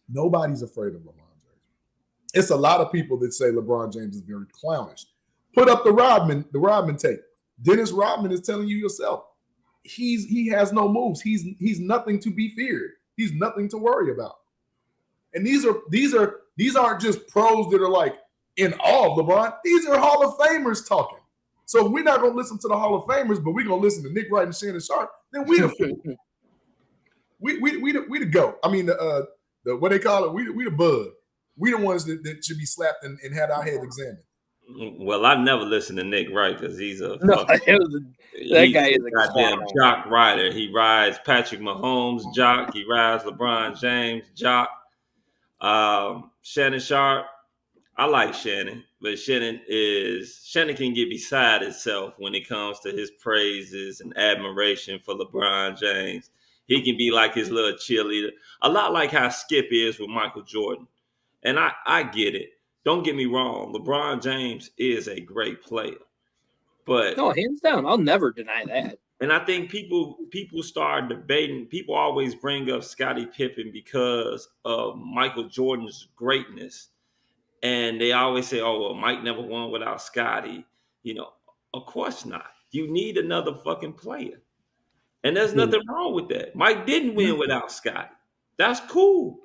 Nobody's afraid of LeBron James. It's a lot of people that say LeBron James is very clownish. Put up the Rodman tape. Dennis Rodman is telling you yourself, he has no moves. He's nothing to be feared. He's nothing to worry about. And these aren't just pros that are like in awe of LeBron. These are Hall of Famers talking. So if we're not gonna listen to the Hall of Famers, but we're gonna listen to Nick Wright and Shannon Sharp, then we the fool. we the GOAT. I mean the what they call it, we the bud. We the ones that should be slapped and had our heads examined. Well, I never listened to Nick Wright because he's a that guy is a goddamn jock rider. He rides Patrick Mahomes jock. He rides LeBron James jock. Shannon Sharp, I like Shannon, but Shannon can get beside itself when it comes to his praises and admiration for LeBron James. He can be like his little cheerleader, a lot like how Skip is with Michael Jordan. And I get it. Don't get me wrong. LeBron James is a great player, but hands down, I'll never deny that. And I think people start debating. People always bring up Scottie Pippen because of Michael Jordan's greatness, and they always say, "Oh, well, Mike never won without Scottie." You know, of course not. You need another fucking player, and there's nothing wrong with that. Mike didn't win without Scottie. That's cool,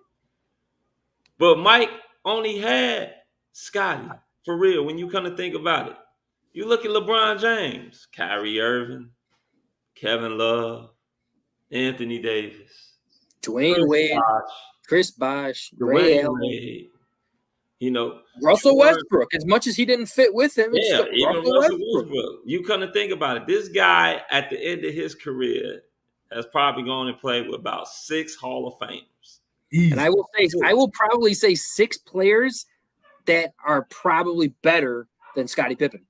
but Mike only had Scottie, for real, when you come to think about it. You look at LeBron James, Kyrie Irving, Kevin Love, Anthony Davis, Dwayne Wade, Chris Bosh, Ray Allen. You know, Russell Westbrook, as much as he didn't fit with him. Yeah, even Russell Westbrook. You come to think about it. This guy, at the end of his career, has probably gone and played with about 6 Hall of Famers. And I will probably say 6 players that are probably better than Scottie Pippen,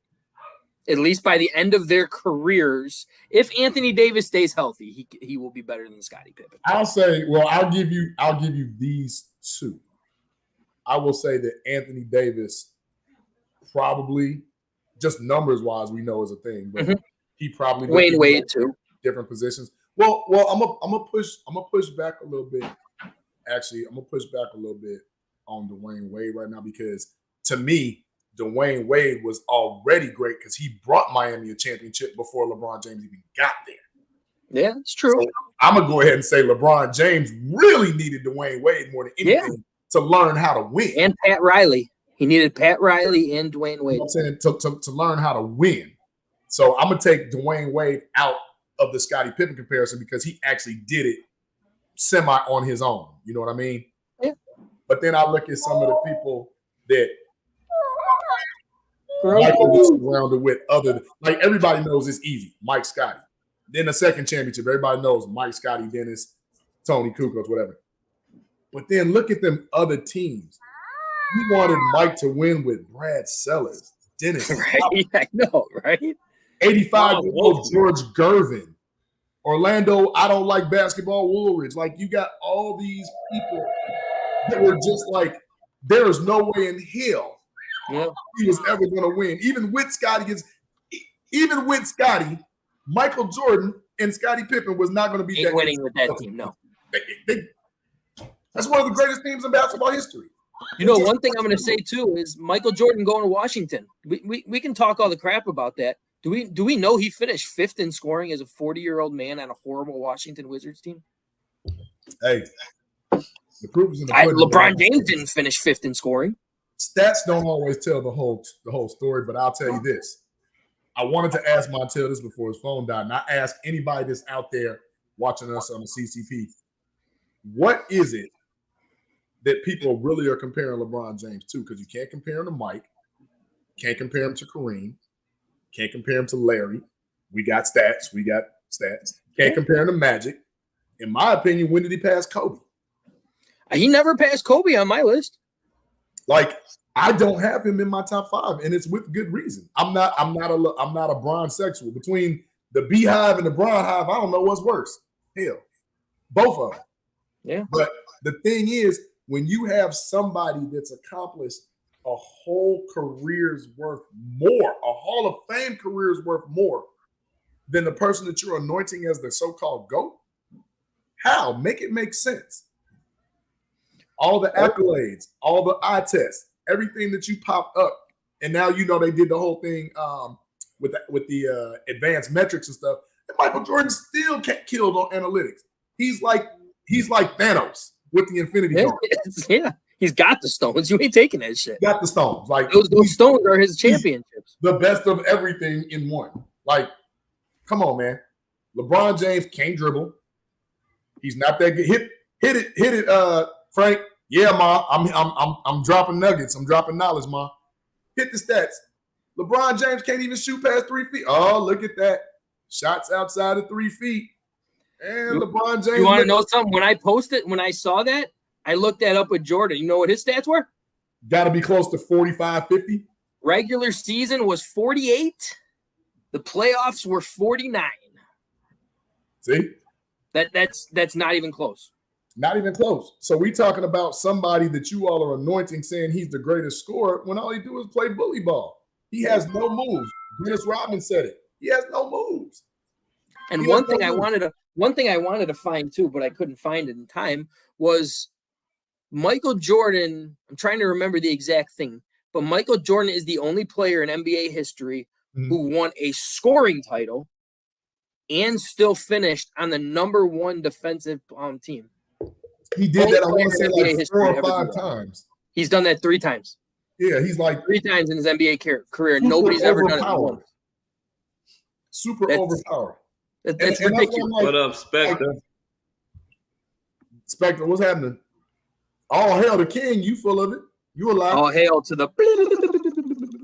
at least by the end of their careers. If Anthony Davis stays healthy, he will be better than Scottie Pippen. I'll give you these 2. I will say that Anthony Davis probably, just numbers wise, we know is a thing, but he probably Dwayne Wade too. Different positions. Well, I'm gonna push back a little bit. Actually, I'm gonna push back a little bit on Dwayne Wade right now, because to me, Dwayne Wade was already great because he brought Miami a championship before LeBron James even got there. Yeah, it's true. So I'm going to go ahead and say LeBron James really needed Dwayne Wade more than anything to learn how to win. And Pat Riley. He needed Pat Riley and Dwayne Wade. I'm saying to learn how to win. So I'm going to take Dwayne Wade out of the Scottie Pippen comparison because he actually did it semi on his own. You know what I mean? Yeah. But then I look at some of the people that Michael was surrounded with, like everybody knows it's easy. Mike Scottie. Then the second championship, everybody knows Mike, Scotty, Dennis, Tony, Kukoc, whatever. But then look at them other teams. You wanted Mike to win with Brad Sellers, Dennis, right? I know, right? 85-year-old George Gervin, Orlando. I don't like basketball. Woolridge. Like you got all these people that were just like, there is no way in hell he was ever going to win. Even with Scotty, Michael Jordan and Scottie Pippen was not going to be that winning with that team. No, that's one of the greatest teams in basketball history. You know, one thing I'm going to say too is Michael Jordan going to Washington. We can talk all the crap about that. Do we know he finished 5th in scoring as a 40-year-old man on a horrible Washington Wizards team? Hey, the proof is in the pudding. LeBron James didn't finish 5th in scoring. Stats don't always tell the whole story, but I'll tell you this. I wanted to ask Montell this before his phone died, and I asked anybody that's out there watching us on the CCP, what is it that people really are comparing LeBron James to? Because you can't compare him to Mike, can't compare him to Kareem, can't compare him to Larry. We got stats. Can't compare him to Magic. In my opinion, when did he pass Kobe? He never passed Kobe on my list. Like, I don't have him in my top 5, and it's with good reason. I'm not a Bron sexual. Between the Beehive and the Bron Hive, I don't know what's worse. Hell, both of them. Yeah. But the thing is, when you have somebody that's accomplished a whole career's worth more, a Hall of Fame career's worth more than the person that you're anointing as the so-called GOAT, how? Make it make sense. All the accolades, all the eye tests, everything that you popped up, and now you know they did the whole thing with the advanced metrics and stuff. And Michael Jordan still killed on analytics. He's like Thanos with the Infinity Gauntlet. Yeah, he's got the stones. You ain't taking that shit. Got the stones. Like those stones are his championships. The best of everything in one. Like, come on, man. LeBron James can't dribble. He's not that good. Hit it, Frank. Yeah, Ma. I'm dropping nuggets. I'm dropping knowledge, Ma. Hit the stats. LeBron James can't even shoot past 3 feet. Oh, look at that. Shots outside of 3 feet. And LeBron James. You want to know something? When I saw that, I looked that up with Jordan. You know what his stats were? Got to be close to 45, 50. Regular season was 48. The playoffs were 49. See? That's not even close. Not even close. So we talking about somebody that you all are anointing, saying he's the greatest scorer, when all he do is play bully ball. He has no moves. Dennis Rodman said it. He has no moves. And one thing I wanted to find too, but I couldn't find it in time, was Michael Jordan. I'm trying to remember the exact thing, but Michael Jordan is the only player in NBA history who won a scoring title and still finished on the number 1 defensive team. He did that, I want to say, like 4 or 5 times. He's done that 3 times. Yeah, he's like 3 times in his NBA career. Nobody's ever done it once. Super overpowered. That's ridiculous. Like, what up, Spectre? Spectre, what's happening? All hail the king. You full of it. You alive. All hail to the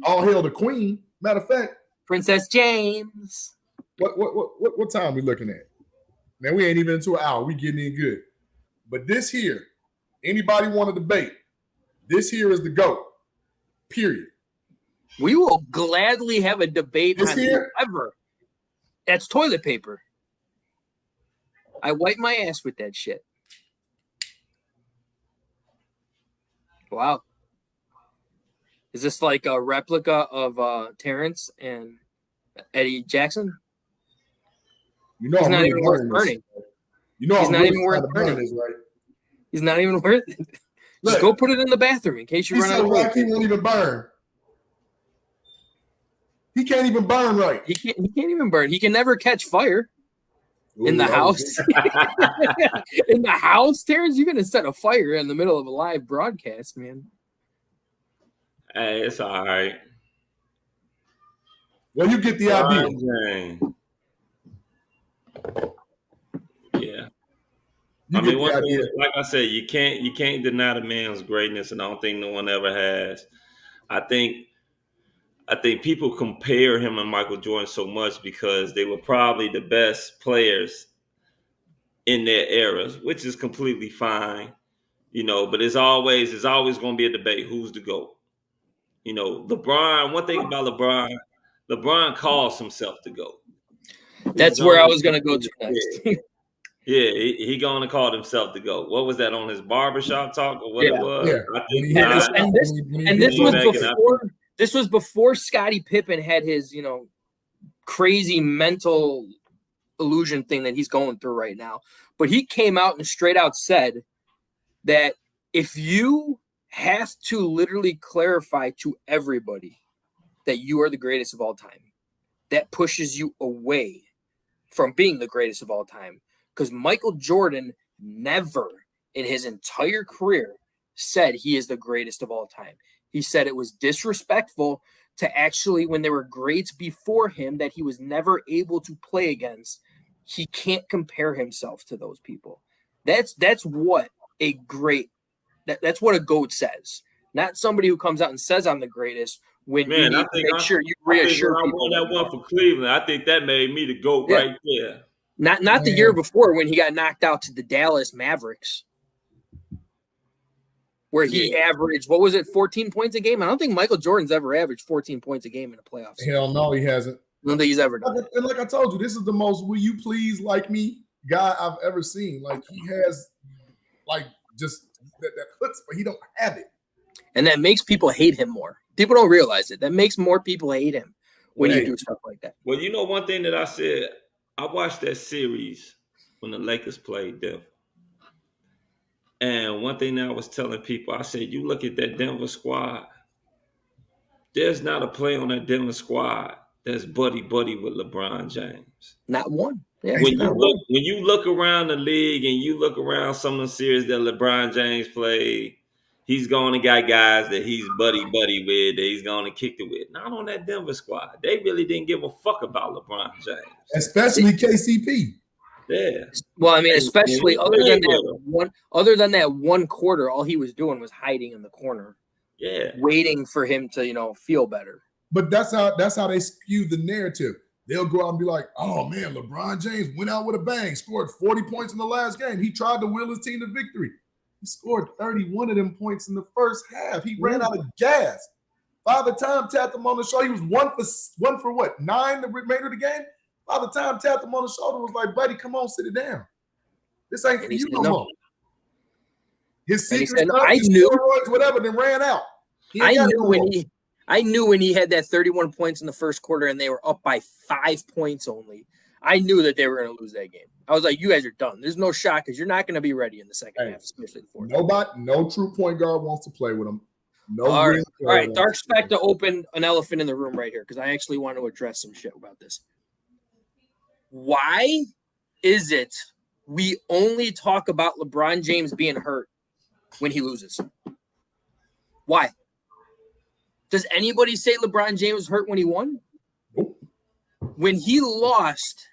all hail the queen. Matter of fact, Princess James. What time we looking at? Man, we ain't even into an hour. We getting in good. But this here, anybody want to debate? This here is the GOAT. Period. We will gladly have a debate this on whoever. That's toilet paper. I wipe my ass with that shit. Wow. Is this like a replica of Terrence and Eddie Jackson? You know, he's not even worth burning. You know, he's not even worth burning. Right? He's not even worth it. Just go put it in the bathroom in case you run out of room. He won't even burn. He can't even burn right. He can't even burn. He can never catch fire. Ooh, in the house. In the house, Terrence, you're gonna set a fire in the middle of a live broadcast, man. Hey, it's all right. Well, you get the idea. Yeah. I mean, one thing, like I said, you can't deny the man's greatness, and I don't think no one ever has. I think I think people compare him and Michael Jordan so much because they were probably the best players in their eras, which is completely fine, but it's always going to be a debate who's the GOAT. LeBron, one thing about LeBron calls himself the GOAT. That's where I was going to go to next. Yeah, he going to call himself the GOAT. What was that on his barbershop talk or what it was? Yeah. This was before Scottie Pippen had his, crazy mental illusion thing that he's going through right now. But he came out and straight out said that if you have to literally clarify to everybody that you are the greatest of all time, that pushes you away from being the greatest of all time. Because Michael Jordan never in his entire career said he is the greatest of all time. He said it was disrespectful to actually, when there were greats before him that he was never able to play against, he can't compare himself to those people. That's what a great, that's what a GOAT says. Not somebody who comes out and says I'm the greatest when you need to make sure you reassure people. When I won that one for Cleveland, I think that made me the GOAT right there. Not the year before when he got knocked out to the Dallas Mavericks, where he averaged, 14 points a game? I don't think Michael Jordan's ever averaged 14 points a game in a playoff series. Hell no, he hasn't. I don't think he's ever done it. And like I told you, this is the most will you please like me guy I've ever seen. Like he has just that hooks, but he don't have it. And that makes people hate him more. People don't realize it. That makes more people hate him when you do stuff like that. Well, one thing that I said, I watched that series when the Lakers played Denver. And one thing that I was telling people, I said, you look at that Denver squad, there's not a player on that Denver squad that's buddy with LeBron James. Not one. Yeah, when you look around the league and you look around some of the series that LeBron James played, he's going to got guys that he's buddy with, that he's going to kick it with. Not on that Denver squad. They really didn't give a fuck about LeBron James. Especially KCP. Yeah. Well, I mean, especially other than that one quarter, all he was doing was hiding in the corner. Yeah. Waiting for him to, feel better. But that's how they skew the narrative. They'll go out and be like, oh man, LeBron James went out with a bang, scored 40 points in the last game. He tried to will his team to victory. He scored 31 of them points in the first half. He ran out of gas. Father Time tapped him on the shoulder. He was one for what, 9 the remainder of the game? Father Time tapped him on the shoulder and was like, buddy, come on, sit it down. This ain't for you no more. His secret steroids, whatever, then ran out. I knew when he had that 31 points in the first quarter and they were up by 5 points only. I knew that they were going to lose that game. I was like, you guys are done. There's no shot because you're not going to be ready in the second half, especially the fourth. No true point guard wants to play with him. All right. Dark Spec to open an elephant in the room right here because I actually want to address some shit about this. Why is it we only talk about LeBron James being hurt when he loses? Why? Does anybody say LeBron James was hurt when he won? Nope. When he lost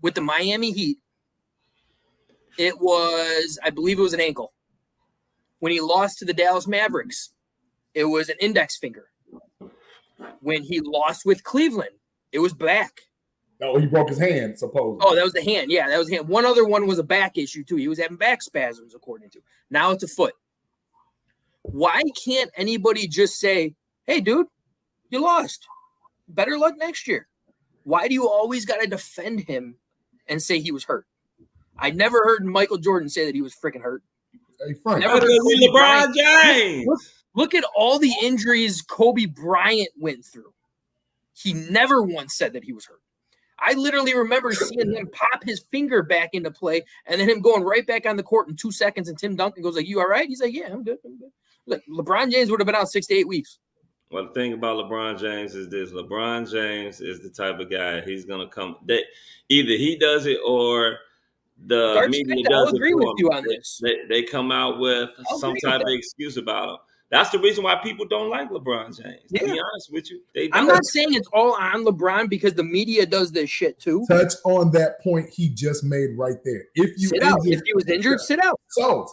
with the Miami Heat, I believe it was an ankle. When he lost to the Dallas Mavericks, it was an index finger. When he lost with Cleveland, it was back. No, he broke his hand, supposedly. Oh, that was the hand. Yeah, that was the hand. One other one was a back issue, too. He was having back spasms, according to. Now it's a foot. Why can't anybody just say, hey, dude, you lost. Better luck next year. Why do you always got to defend him and say he was hurt? I never heard Michael Jordan say that he was freaking hurt. Hey, Frank. Never heard LeBron James. Look at all the injuries Kobe Bryant went through. He never once said that he was hurt. I literally remember seeing him pop his finger back into play and then him going right back on the court in 2 seconds. And Tim Duncan goes like, you all right? He's like, yeah, I'm good. Look, LeBron James would have been out 6 to 8 weeks. Well, the thing about LeBron James is this. LeBron James is the type of guy he's going to come. Either he does it or the media does it. I'll agree with you on this. They come out with some type of excuse about him. That's the reason why people don't like LeBron James. To be honest with you. I'm not saying it's all on LeBron because the media does this shit too. Touch on that point he just made right there. If he was injured, sit out. So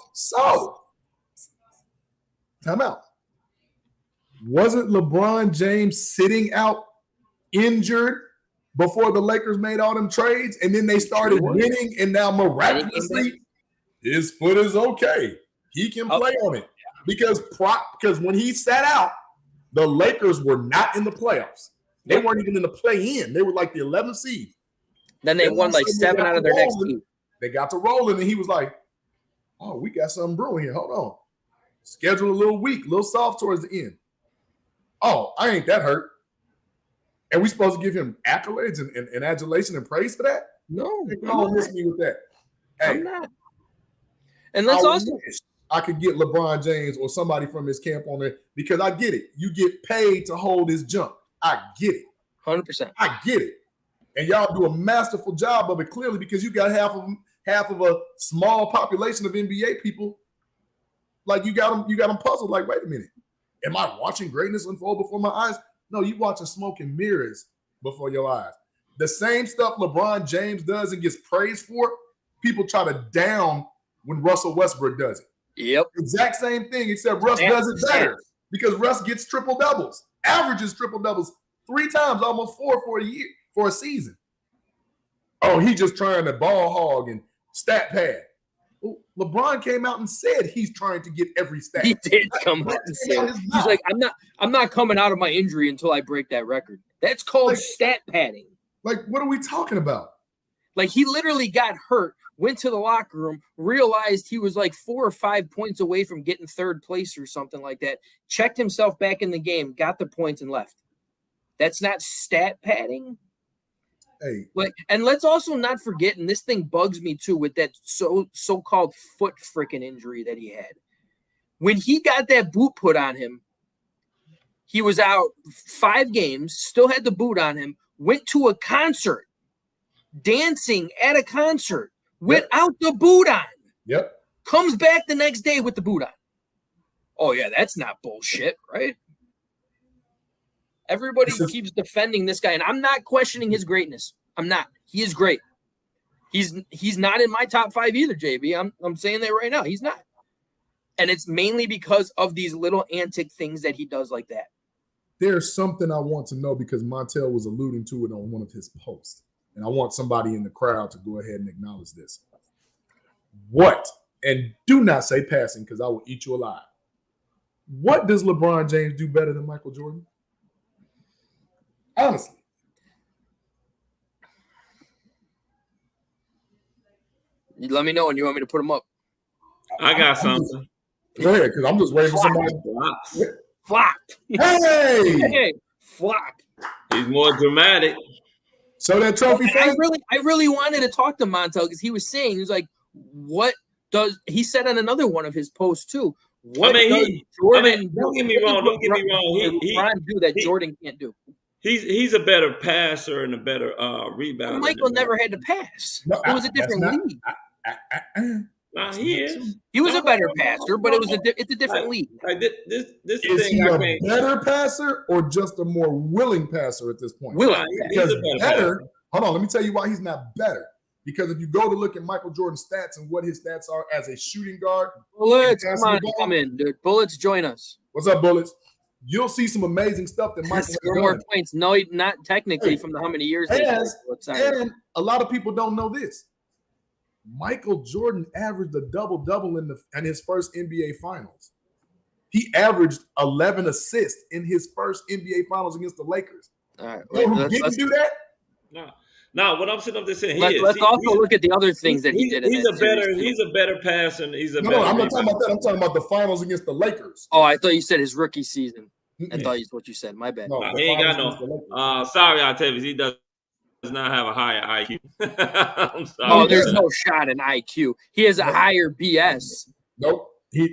time out. Wasn't LeBron James sitting out injured before the Lakers made all them trades, and then they started winning, and now miraculously his foot is okay. He can play on it because when he sat out, the Lakers were not in the playoffs. They weren't even in the play-in. They were like the 11th seed. Then they won like 7 out of their next 2. They got to rolling, and he was like, "Oh, we got something brewing here. Hold on. Schedule a little weak, a little soft towards the end. Oh, I ain't that hurt. And we supposed to give him accolades and adulation and praise for that? No. Don't miss me with that. Hey, I'm not. And let's also wish I could get LeBron James or somebody from his camp on there because I get it. You get paid to hold his junk. I get it. 100%. I get it. And y'all do a masterful job of it clearly because you got half of a small population of NBA people. Like you got them puzzled. Like, wait a minute. Am I watching greatness unfold before my eyes? No, you watching smoke and mirrors before your eyes. The same stuff LeBron James does and gets praised for, people try to down when Russell Westbrook does it. Yep. Exact same thing, except Russ does it better because Russ gets triple doubles, averages triple doubles 3 times, almost 4 for a season. Oh, he just trying to ball hog and stat pad. Well, LeBron came out and said he's trying to get every stat. He did come out and say it. He's like, I'm not coming out of my injury until I break that record. That's called stat padding. Like, what are we talking about? Like, he literally got hurt, went to the locker room, realized he was like 4 or 5 points away from getting 3rd place or something like that, checked himself back in the game, got the points, and left. That's not stat padding. Hey. And let's also not forget, and this thing bugs me too, with that so-called foot freaking injury that he had. When he got that boot put on him, he was out 5 games, still had the boot on him, went to a concert, dancing at a concert without the boot on. Yep. Comes back the next day with the boot on. Oh, yeah, that's not bullshit, right? Everybody keeps defending this guy, and I'm not questioning his greatness. I'm not. He is great. He's not in my top 5 either, JB. I'm saying that right now. He's not. And it's mainly because of these little antic things that he does like that. There's something I want to know because Montell was alluding to it on one of his posts. And I want somebody in the crowd to go ahead and acknowledge this. What? And do not say passing because I will eat you alive. What does LeBron James do better than Michael Jordan? Honestly. You let me know when you want me to put him up. I got something. Go ahead, because I'm just waiting for somebody. Flop. Hey! Flop. He's more dramatic. So that trophy. I really wanted to talk to Montell because he was saying, he was like, what does he said on another one of his posts too? What does Jordan don't get me wrong. Don't get me wrong. He do that Jordan can't do. He's a better passer and a better rebounder. Michael never had to pass. No, it was a different league. He is. He was a better passer, but it's a different league. Like this is thing. He a better passer or just a more willing passer at this point? Willing. Because better. Hold on, let me tell you why he's not better. Because if you go to look at Michael Jordan's stats and what his stats are as a shooting guard, Bullets, come in, dude. Bullets, join us. What's up, Bullets? You'll see some amazing stuff that Michael score more points. No, not technically from how many years. And a lot of people don't know this. Michael Jordan averaged a double-double in his first NBA Finals. He averaged 11 assists in his first NBA Finals against the Lakers. All right, who didn't do that? No. What I'm sitting up there saying, let's also look at the other things that he did. He's a better passer. No, I'm not talking about that. I'm talking about the finals against the Lakers. Oh, I thought you said his rookie season. I thought you what you said. My bad. No, he ain't got no. Sorry, Octavius. He does not have a higher IQ. I'm sorry. Oh, there's no shot in IQ. He has a higher BS. Nope.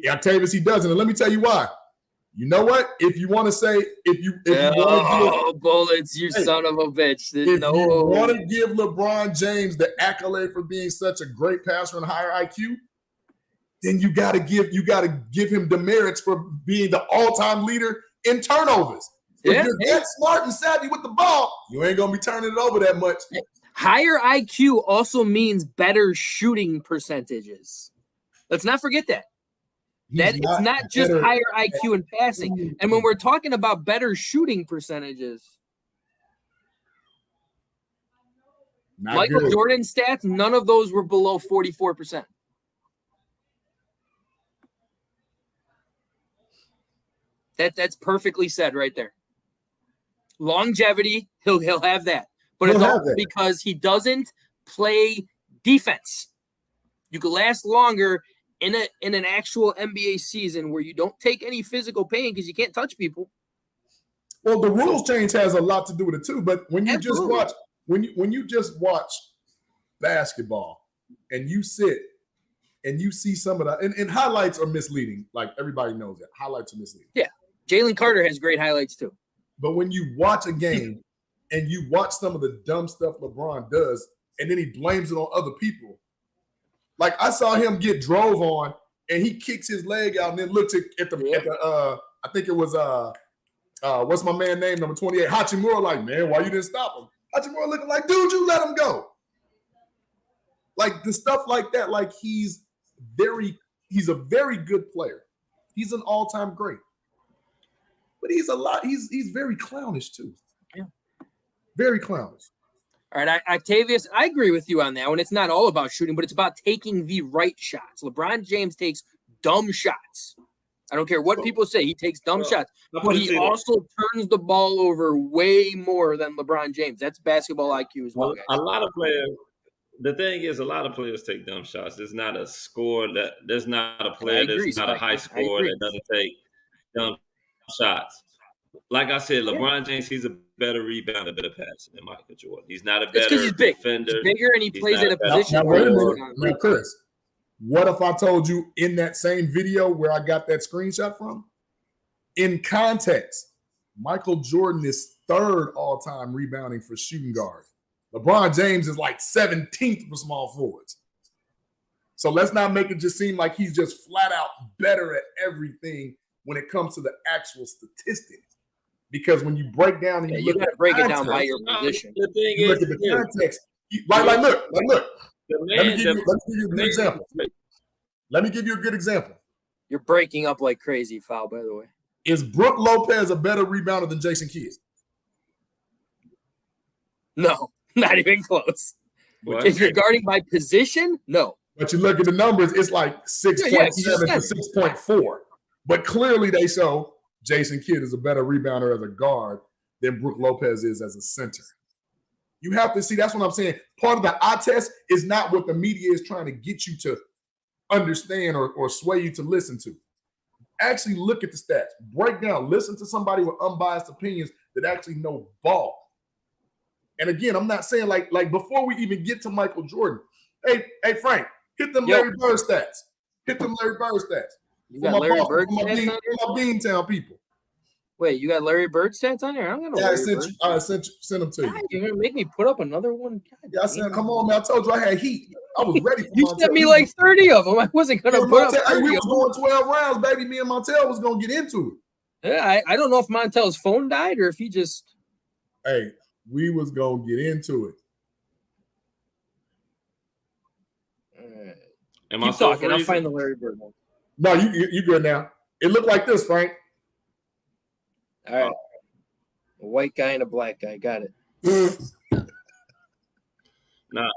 Octavius, he doesn't. And let me tell you why. You know what? If you want to say, if you want to Bullets, you son of a bitch. If you want to give LeBron James the accolade for being such a great passer and higher IQ, then you got to give him demerits for being the all-time leader in turnovers. If you're that smart and savvy with the ball, you ain't gonna be turning it over that much. Higher IQ also means better shooting percentages. Let's not forget that. It's not just higher IQ and passing. And when we're talking about better shooting percentages, Michael Jordan stats, none of those were below 44%. That's perfectly said right there. Longevity, he'll have that. But it's all because he doesn't play defense. You could last longer in an actual NBA season where you don't take any physical pain because you can't touch people. Well, the rules change has a lot to do with it too. But when you just watch, when you just watch basketball and you sit and you see some of that, and highlights are misleading. Like everybody knows that highlights are misleading. Yeah, Jalen Carter has great highlights too. But when you watch a game and you watch some of the dumb stuff LeBron does, and then he blames it on other people. Like I saw him get drove on, and he kicks his leg out, and then looks at the I think it was what's my man name, number 28, Hachimura, like, man, why you didn't stop him? Hachimura looking like, dude, you let him go. Like the stuff like that, like he's a very good player. He's an all-time great. But he's very clownish too. Yeah. Very clownish. All right, Octavius, I agree with you on that one. It's not all about shooting, but it's about taking the right shots. LeBron James takes dumb shots. I don't care what people say. He takes dumb shots. But he also turns the ball over way more than LeBron James. That's basketball IQ as well, guys. A lot of players, the thing is, a lot of players take dumb shots. There's not a score there's not a player that's not a high scorer that doesn't take dumb shots. Like I said, LeBron James, he's a better rebounder, better passer than Michael Jordan. He's not a better he's big. defender. He's bigger and he plays at a position. Now, wait a minute. Now, Chris, what if I told you in that same video where I got that screenshot from? In context, Michael Jordan is third all-time rebounding for shooting guard. LeBron James is like 17th for small forwards. So let's not make it just seem like he's just flat out better at everything when it comes to the actual statistics. Because when you break down and you got to break it down by your position. The thing is, look at the context. Look. Let me give you a good example. Let me give you a good example. You're breaking up like crazy, Foul, by the way. Is Brook Lopez a better rebounder than Jason Kidd? No, not even close. If you're guarding by position, no. But you look at the numbers, it's like 6.7 to 6.4. But clearly they show Jason Kidd is a better rebounder as a guard than Brook Lopez is as a center. You have to see, that's what I'm saying. Part of the eye test is not what the media is trying to get you to understand or sway you to listen to. Actually look at the stats. Break down. Listen to somebody with unbiased opinions that actually know ball. And again, I'm not saying like before we even get to Michael Jordan, hey Frank, hit them Larry Bird stats. Hit them Larry Bird stats. You got Larry Bird stats on here? My Beantown people. Wait, you got Larry Bird stats on here? I'm gonna. Yeah, I sent them to you. God, you're gonna make me put up another one? God, yeah, I said, come on, man. I told you I had heat. I was ready for you Montell. sent me like 30 of them. I wasn't gonna put up 30 we was going 12 rounds, baby. Me and Montell was gonna get into it. Yeah, I don't know if Montell's phone died or if he just. Hey, we was gonna get into it. Keep talking. I'll find the Larry Bird one. No, you good now. It looked like this, Frank. All right. A white guy and a black guy. Got it. Nah.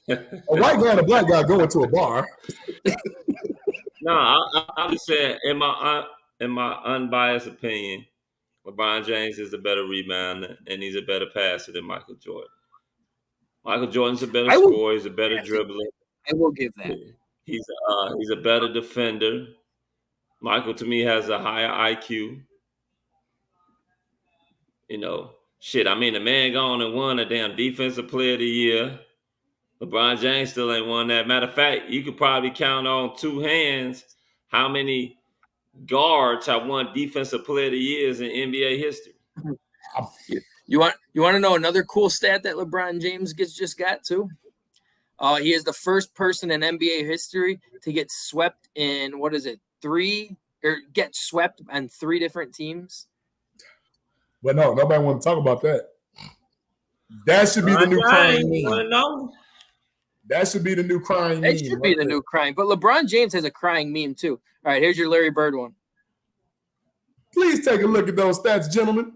A white guy and a black guy going to a bar. No, I'm just saying, in my unbiased opinion, LeBron James is a better rebounder and he's a better passer than Michael Jordan. Michael Jordan's a better scorer. He's a better dribbler. I will give that. He's a better defender. Michael, to me, has a higher IQ. You know, shit. I mean, the man gone and won a damn Defensive Player of the Year. LeBron James still ain't won that. Matter of fact, you could probably count on two hands how many guards have won Defensive Player of the Years in NBA history. You want to know another cool stat that LeBron James just got too? He is the first person in NBA history to get swept in get swept on 3 different teams. But no, nobody want to talk about that. That should be the new crime. That should be the new crying meme. That should be the new crying. But LeBron James has a crying meme, too. All right, here's your Larry Bird one. Please take a look at those stats, gentlemen.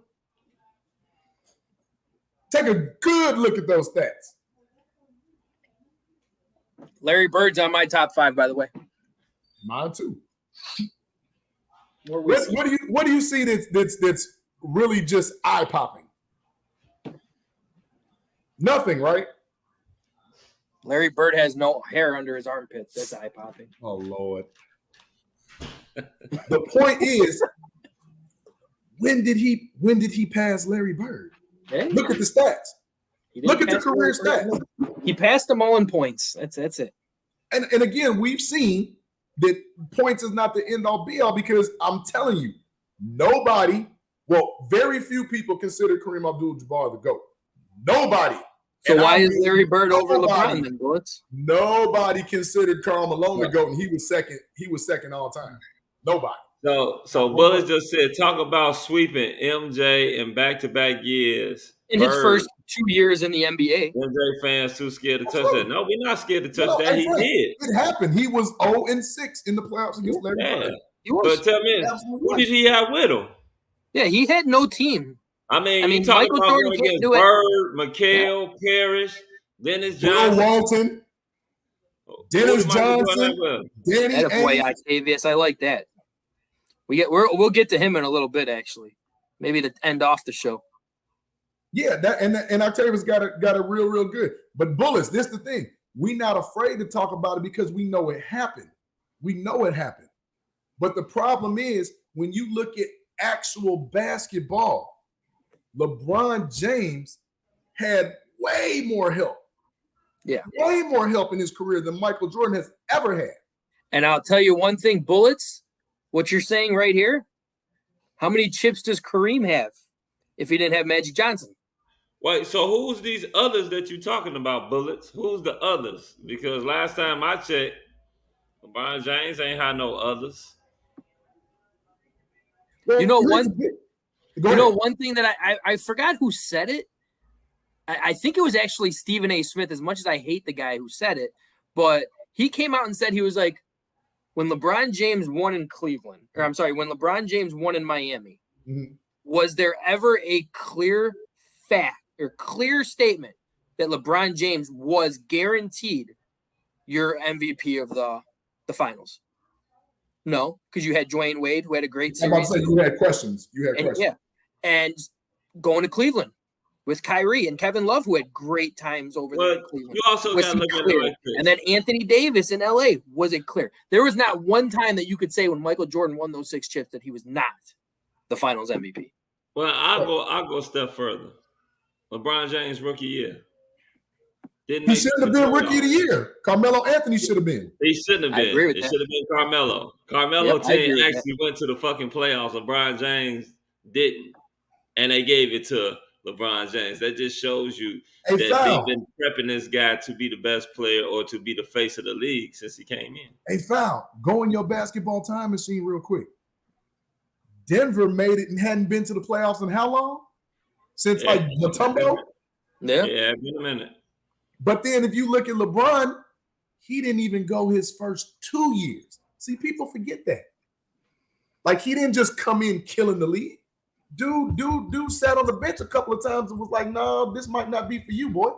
Take a good look at those stats. Larry Bird's on my top 5, by the way. Mine too. What do you see that's really just eye popping? Nothing, right? Larry Bird has no hair under his armpits. That's eye popping. Oh Lord. The point is, when did he pass Larry Bird? Hey. Look at the stats. Look at the career stats. He passed them all in points. That's it. And again, we've seen that points is not the end all be all, because I'm telling you, very few people consider Kareem Abdul-Jabbar the GOAT. Nobody. So why is Larry Bird over LeBron then, Bullets? Nobody considered Karl Malone the GOAT, and he was second. He was second all time. Nobody. So Bullets just said, talk about sweeping MJ in back-to-back years. In his first 2 years in the NBA. MJ fans too scared to touch that. No, we're not scared to touch that. He did. It happened. He was 0-6 in the playoffs against Larry Bird. But tell me, who did he have with him? Yeah, he had no team. I mean you talking about going against Bird, McHale, Parrish, Dennis Johnson. Will Walton, Dennis Johnson, Danny boy, Octavius. I like that. We'll get to him in a little bit, actually. Maybe to end off the show. Yeah, and Octavius got a real good. But Bullets, this is the thing. We're not afraid to talk about it because we know it happened. We know it happened. But the problem is, when you look at actual basketball, LeBron James had way more help. Yeah. Way more help in his career than Michael Jordan has ever had. And I'll tell you one thing, Bullets, what you're saying right here, how many chips does Kareem have if he didn't have Magic Johnson? Wait, so who's these others that you're talking about, Bullets? Who's the others? Because last time I checked, LeBron James ain't had no others. Well, you know one thing that I forgot who said it. I think it was actually Stephen A. Smith, as much as I hate the guy who said it, but he came out and said, he was like, when LeBron James won in Cleveland, when LeBron James won in Miami, was there ever a clear fact or clear statement that LeBron James was guaranteed your MVP of the finals? No, because you had Dwayne Wade, who had a great series. I'm about to say you had questions. Yeah, and going to Cleveland with Kyrie and Kevin Love, who had great times over there in Cleveland. You also got to look at it like this. And then Anthony Davis in LA, was it clear? There was not one time that you could say when Michael Jordan won those 6 chips that he was not the finals MVP. Well, I'll go a step further. LeBron James rookie year. He shouldn't have been rookie of the year. Carmelo Anthony should have been. He shouldn't have been. It should have been Carmelo. Carmelo team actually went to the fucking playoffs. LeBron James didn't. And they gave it to LeBron James. That just shows you that they've been prepping this guy to be the best player or to be the face of the league since he came in. Hey, Foul, go in your basketball time machine real quick. Denver made it and hadn't been to the playoffs in how long? Since Mutombo? Yeah, it's been a minute. But then if you look at LeBron, he didn't even go his first 2 years. See, people forget that. Like, he didn't just come in killing the league. Dude sat on the bench a couple of times and was like, no, this might not be for you, boy.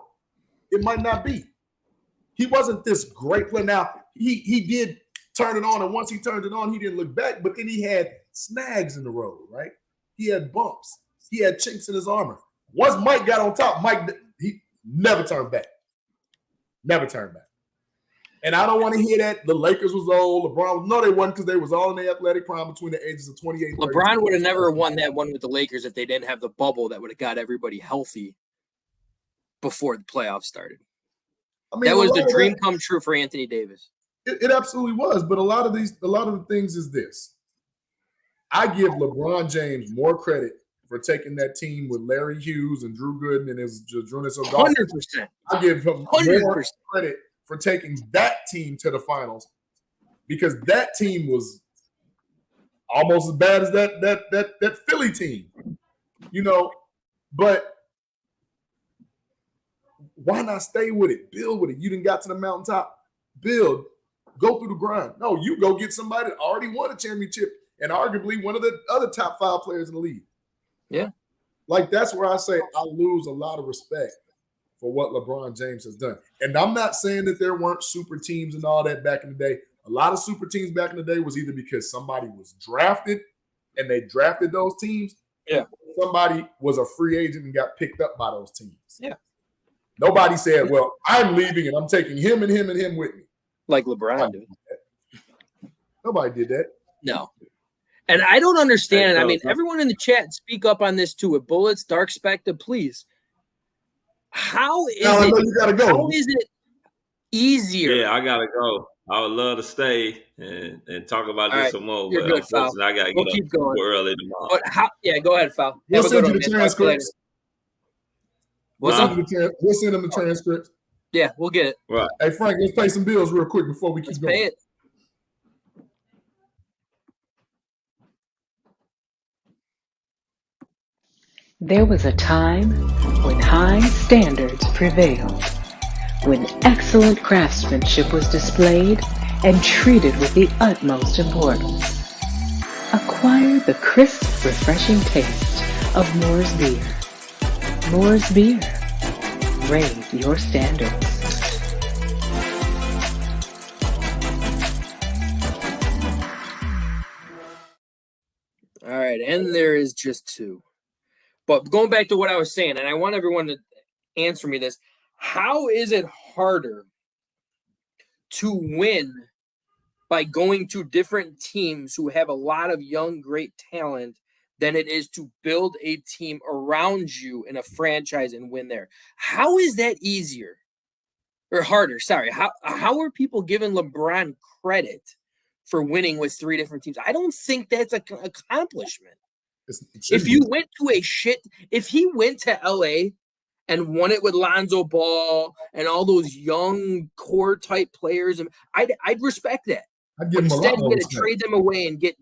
It might not be. He wasn't this great player. Now, he did turn it on, and once he turned it on, he didn't look back, but then he had snags in the road, right? He had bumps. He had chinks in his armor. Once Mike got on top, he never turned back. Never turned back. And I don't want to hear that the Lakers was old, LeBron was. No, they wasn't, because they was all in the athletic prime between the ages of 28 and 30. LeBron would have never won that one with the Lakers if they didn't have the bubble that would have got everybody healthy before the playoffs started. I mean, that was the dream come true for Anthony Davis. It absolutely was. But a lot of the things is this. I give LeBron James more credit for taking that team with Larry Hughes and Drew Gooden and his Jonas O'Donnell. 100%. I give him 100% more credit for taking that team to the finals, because that team was almost as bad as that Philly team, you know. But Why not stay with it? Build with it. You didn't got to the mountaintop. Build. Go through the grind. No, you go get somebody that already won a championship and arguably one of the other top 5 players in the league. Yeah. Like, that's where I say I lose a lot of respect for what LeBron James has done. And I'm not saying that there weren't super teams and all that back in the day. A lot of super teams back in the day was either because somebody was drafted and they drafted those teams. Yeah. Somebody was a free agent and got picked up by those teams. Yeah. Nobody said, well, I'm leaving and I'm taking him and him and him with me. Like LeBron did. Nobody did that. No. And I don't understand. I mean, everyone in the chat, speak up on this too. With Bullets, Dark Spectre, please. How is you gotta go. How is it easier? Yeah, I gotta go. I would love to stay and talk about this some more. You're good, Fal. I gotta we'll get keep up going early tomorrow. But how? Yeah, go ahead, Fal. We'll send you the transcripts. We'll send them the transcripts. Yeah, we'll get it. Right. Hey, Frank, let's pay some bills real quick before we keep Let's going. pay it. There was a time when high standards prevailed, when excellent craftsmanship was displayed and treated with the utmost importance. Acquire the crisp, refreshing taste of Moore's Beer. Moore's Beer. Raise your standards. All right, and there is just 2. But going back to what I was saying, and I want everyone to answer me this, how is it harder to win by going to different teams who have a lot of young, great talent than it is to build a team around you in a franchise and win there? How is that easier or harder? Sorry. How are people giving LeBron credit for winning with 3 different teams? I don't think that's an accomplishment. If he went to LA and won it with Lonzo Ball and all those young core type players, I'd respect that. Instead, he had to trade them away and get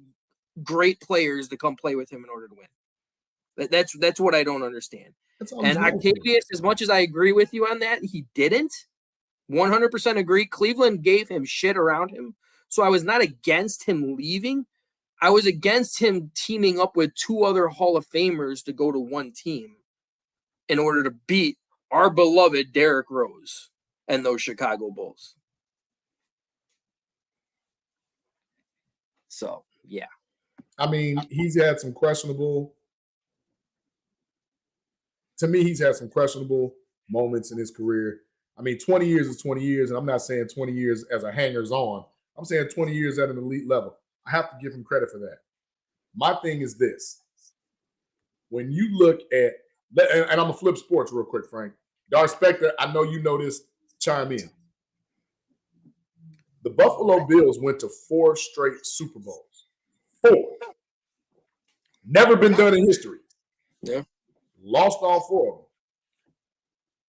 great players to come play with him in order to win. That's what I don't understand. And Octavius, as much as I agree with you on that, he didn't 100% agree. Cleveland gave him shit around him. So I was not against him leaving. I was against him teaming up with 2 other Hall of Famers to go to one team in order to beat our beloved Derrick Rose and those Chicago Bulls. So, yeah. I mean, he's had some questionable moments in his career. I mean, 20 years is 20 years, and I'm not saying 20 years as a hangers-on. I'm saying 20 years at an elite level. I have to give him credit for that. My thing is this. When you look at, and I'm going to flip sports real quick, Frank. Dark Spectre, I know you know this, chime in. The Buffalo Bills went to 4 straight Super Bowls. 4. Never been done in history. Yeah. Lost all 4 of them.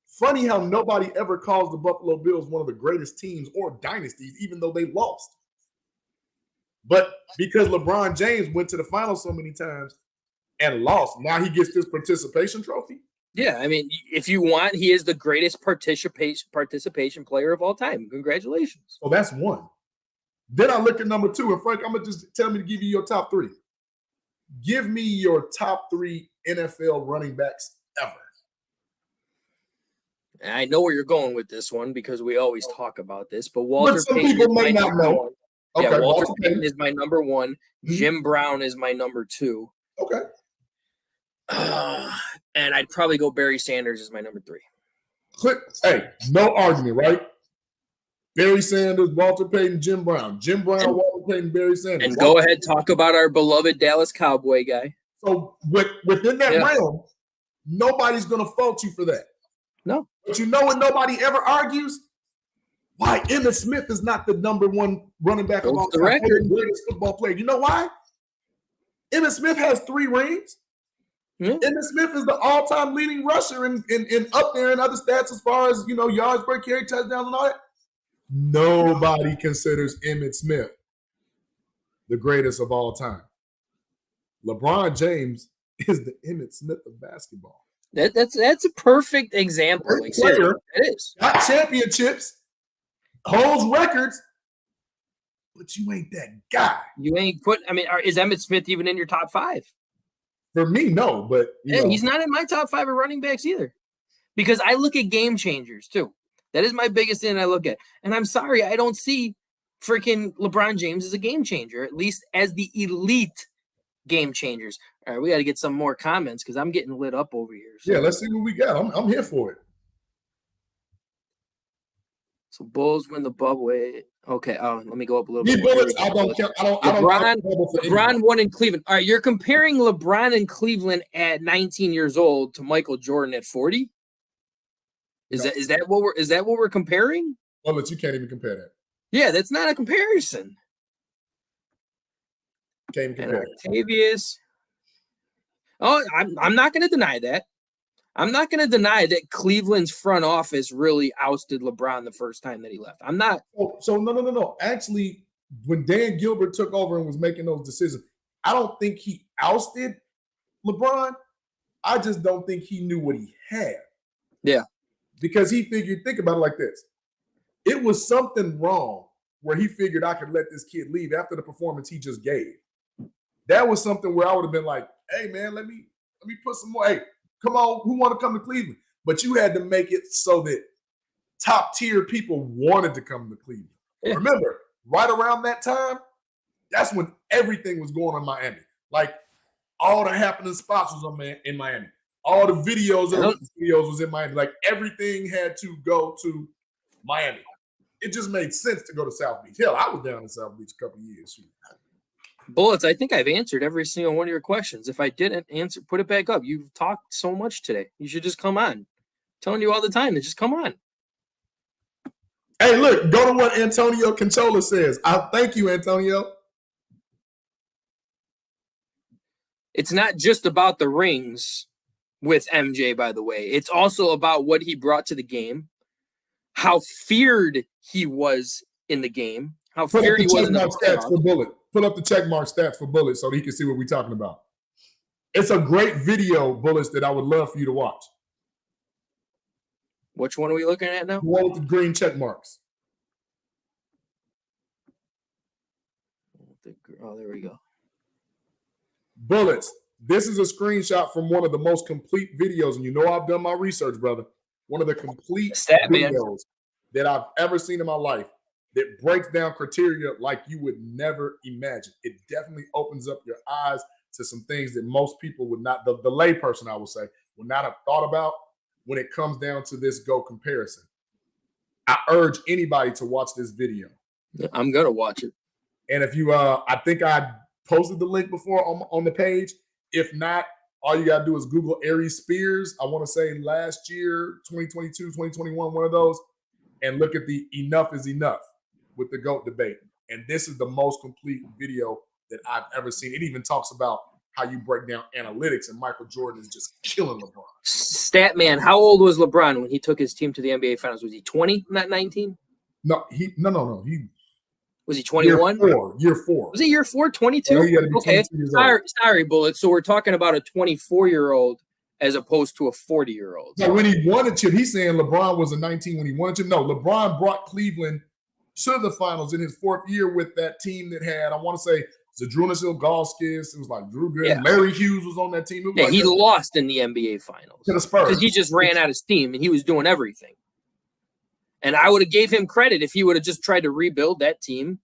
Funny how nobody ever calls the Buffalo Bills one of the greatest teams or dynasties, even though they lost. But because LeBron James went to the finals so many times and lost, now he gets this participation trophy? Yeah, I mean, if you want, he is the greatest participation player of all time. Congratulations. So that's 1. Then I look at number 2, and Frank, I'm going to just tell me to give you your top 3. Give me your top 3 NFL running backs ever. I know where you're going with this one because we always talk about this, but Walter some Payton people may not know. Okay, yeah, Walter Payton is my number 1. Mm-hmm. Jim Brown is my number 2. Okay. And I'd probably go Barry Sanders as my number 3. Hey, no argument, right? Barry Sanders, Walter Payton, Jim Brown. Jim Brown, Walter Payton, Barry Sanders. And go ahead, talk about our beloved Dallas Cowboy guy. So within that realm, nobody's going to fault you for that. No. But you know what nobody ever argues? Why Emmitt Smith is not the number 1 running back of all time, the greatest football player. You know why? Emmitt Smith has 3 rings. Mm-hmm. Emmitt Smith is the all-time leading rusher in up there in other stats as far as, yards per carry, touchdowns, and all that. Nobody considers Emmitt Smith the greatest of all time. LeBron James is the Emmitt Smith of basketball. That's a perfect example. Great like player. It is. Got championships, holds records, but you ain't that guy. You ain't put. I mean, is Emmitt Smith even in your top 5? For me, no. But he's not in my top 5 of running backs either. Because I look at game changers too. That is my biggest thing I look at. And I'm sorry, I don't see freaking LeBron James as a game changer, at least as the elite game changers. All right, we got to get some more comments because I'm getting lit up over here. So. Yeah, let's see what we got. I'm here for it. So Bulls win the bubble. Okay, let me go up a little bit. Bullets, I don't care. LeBron won in Cleveland. All right, you're comparing LeBron in Cleveland at 19 years old to Michael Jordan at 40? Is that what we're comparing? Bullets, you can't even compare that. Yeah, that's not a comparison. Can't even compare. Octavius. Oh, I'm not going to deny that. I'm not going to deny that Cleveland's front office really ousted LeBron the first time that he left. I'm not. So no. Actually, when Dan Gilbert took over and was making those decisions, I don't think he ousted LeBron. I just don't think he knew what he had. Yeah. Because he figured, think about it like this. It was something wrong where he figured I could let this kid leave after the performance he just gave. That was something where I would have been like, hey, man, let me put some more. Hey, come on, who want to come to Cleveland? But you had to make it so that top-tier people wanted to come to Cleveland. Yeah. Remember, right around that time, that's when everything was going on in Miami. Like, all the happening spots was in Miami. All the videos was in Miami. Like, everything had to go to Miami. It just made sense to go to South Beach. Hell, I was down in South Beach a couple of years. Bullets, I think I've answered every single one of your questions. If I didn't answer, put it back up. You've talked so much today. You should just come on. I'm telling you all the time to just come on. Hey, look, go to what Antonio Conchola says. Thank you, Antonio. It's not just about the rings with MJ, by the way. It's also about what he brought to the game, how feared he was in the game, how feared he was in the stats for Bullet. Put up the checkmark stats for Bullets so he can see what we're talking about. It's a great video, Bullets, that I would love for you to watch. Which one are we looking at now? The one with the green check marks. Oh, there we go. Bullets. This is a screenshot from one of the most complete videos, and you know I've done my research, brother. One of the complete videos that I've ever seen in my life that breaks down criteria like you would never imagine. It definitely opens up your eyes to some things that most people would not, the lay person, I would say, would not have thought about when it comes down to this GOAT comparison. I urge anybody to watch this video. I'm going to watch it. And if you, I think I posted the link before on the page. If not, all you got to do is Google Aries Spears. I want to say last year, 2022, 2021, one of those, and look at the Enough is Enough with the GOAT debate. And this is the most complete video that I've ever seen. It even talks about how you break down analytics, and Michael Jordan is just killing LeBron. Statman, how old was LeBron when he took his team to the NBA Finals? Was he 20, not 19? No. Was he 21? Year four. Was he year 4, 22? Okay. Sorry, Bullet. So we're talking about a 24-year-old as opposed to a 40-year-old. So when he won a chip, he's saying LeBron was a 19 when he won a chip. No, LeBron brought Cleveland to the finals in his 4th year with that team that had, I want to say, Zadrunas Ilgauskas. It was like Drew Gooden. Yeah. Larry Hughes was on that team. He lost in the NBA Finals to the Spurs because he just ran out of steam and he was doing everything. And I would have gave him credit if he would have just tried to rebuild that team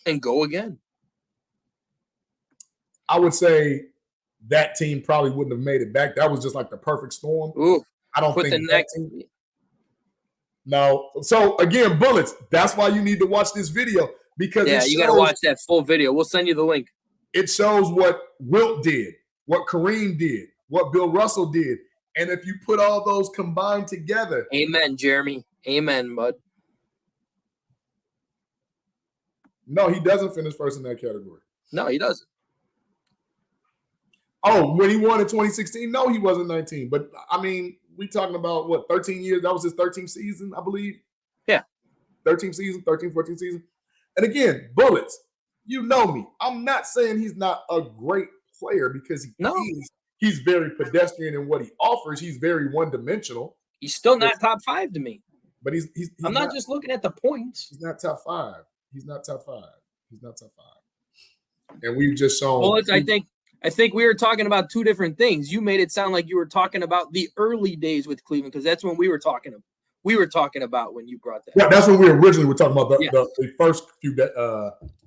and go again. I would say that team probably wouldn't have made it back. That was just like the perfect storm. Ooh, I don't think that team. No. So again, Bullets, that's why you need to watch this video, because you got to watch that full video. We'll send you the link. It shows what Wilt did, what Kareem did, what Bill Russell did. And if you put all those combined together. Amen, Jeremy. Amen, bud. No, he doesn't finish first in that category. No, he doesn't. Oh, when he won in 2016? No, he wasn't 19. But, I mean, we talking about, 13 years? That was his 13th season, I believe. Yeah. 13th season, 14th season. And again, Bullets, you know me. I'm not saying he's not a great player because he is. he's very pedestrian in what he offers. He's very one-dimensional. He's still not top 5 to me. But he's I'm not just looking at the points. He's not top 5. He's not top 5. And we've just shown. Well, I think we were talking about two different things. You made it sound like you were talking about the early days with Cleveland, because that's when we were talking about when you brought that. Yeah, that's when we originally were talking about the first few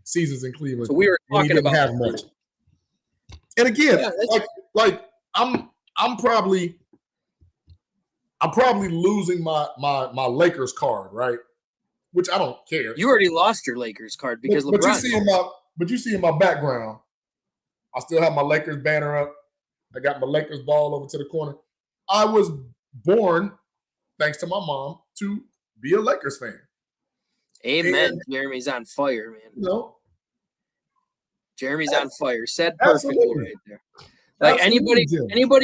seasons in Cleveland. So we were talking about have much. And again, I'm probably losing my Lakers card, right? Which I don't care. You already lost your Lakers card because LeBron. But you see in my background, I still have my Lakers banner up. I got my Lakers ball over to the corner. I was born, thanks to my mom, to be a Lakers fan. Amen. And Jeremy's on fire, man. You know, Jeremy's on fire. Said perfectly right there. Like anybody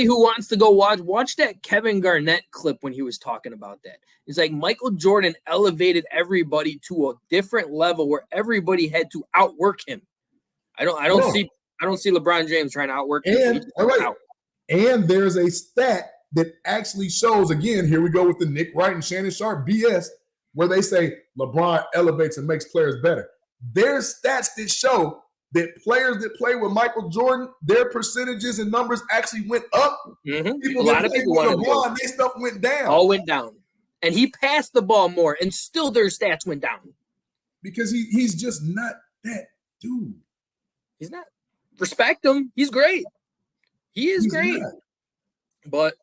who wants to go watch that Kevin Garnett clip when he was talking about that. It's like Michael Jordan elevated everybody to a different level where everybody had to outwork him. I don't see LeBron James trying to outwork him. And there's a stat that actually shows, again, here we go with the Nick Wright and Shannon Sharp BS, where they say LeBron elevates and makes players better. There's stats that show that players that play with Michael Jordan, their percentages and numbers actually went up. Mm-hmm. People that played with LeBron, their stuff went down. All went down. And he passed the ball more, and still their stats went down. Because he's just not that dude. He's not. Respect him. He's great. He's great. Not. But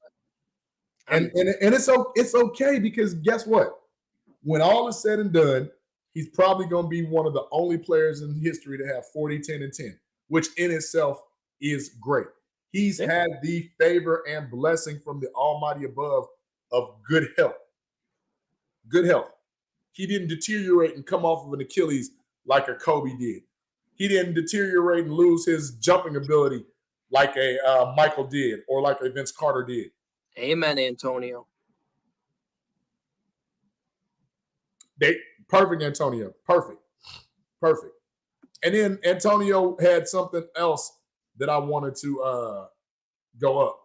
and it's okay, because guess what? When all is said and done, he's probably going to be one of the only players in history to have 40, 10, and 10, which in itself is great. He's had the favor and blessing from the Almighty above of good health. Good health. He didn't deteriorate and come off of an Achilles like a Kobe did. He didn't deteriorate and lose his jumping ability like a Michael did or like a Vince Carter did. Amen, Antonio. Perfect, Antonio. Perfect. And then Antonio had something else that I wanted to go up.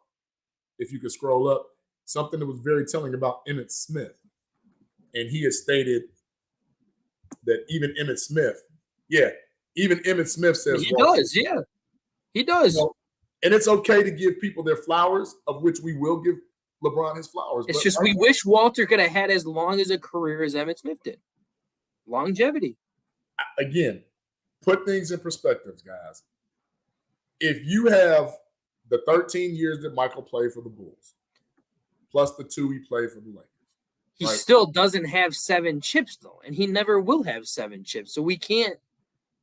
If you could scroll up. Something that was very telling about Emmitt Smith. And he has stated that even Emmitt Smith says he does, yeah. He does. You know, and it's okay to give people their flowers, of which we will give LeBron his flowers. It's just we wish Walter could have had as long as a career as Emmitt Smith did. Longevity. Again, put things in perspectives, guys. If you have the 13 years that Michael played for the Bulls, plus the 2 he played for the Lakers, he still doesn't have 7 chips, though, and he never will have 7 chips. So we can't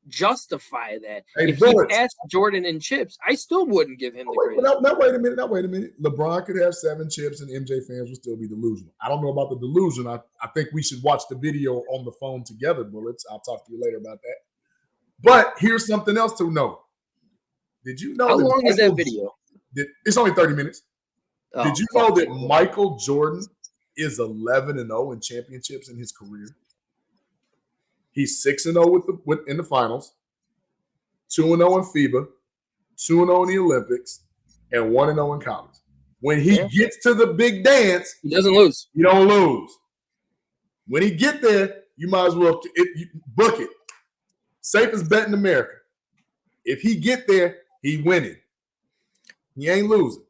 justify that. If he passed Jordan in chips, I still wouldn't give him the credit. Now, wait a minute. LeBron could have 7 chips, and MJ fans would still be delusional. I don't know about the delusion. I think we should watch the video on the phone together, Bullets. I'll talk to you later about that. But here's something else to know. Did you know? How long is that video? It's only 30 minutes. Oh, did you know that Michael Jordan is 11-0 in championships in his career? He's 6-0 in the finals, 2-0 in FIBA, 2-0 in the Olympics, and 1-0 in college. When he gets to the big dance, he doesn't lose. You don't lose. When he get there, you might as well book it. Safest bet in America. If he get there, he winning. He ain't losing.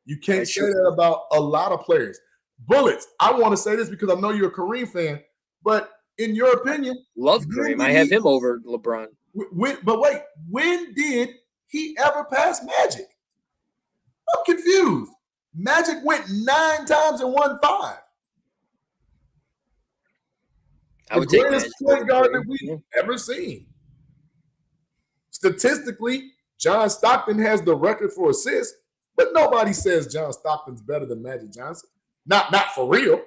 You can't say that about a lot of players. Bullets, I want to say this because I know you're a Kareem fan, but in your opinion, love Kareem. I have him over LeBron. But wait, when did he ever pass Magic? I'm confused. Magic went 9 times and won 5. The greatest point guard that we've ever seen. Statistically, John Stockton has the record for assists, but nobody says John Stockton's better than Magic Johnson. Not for real.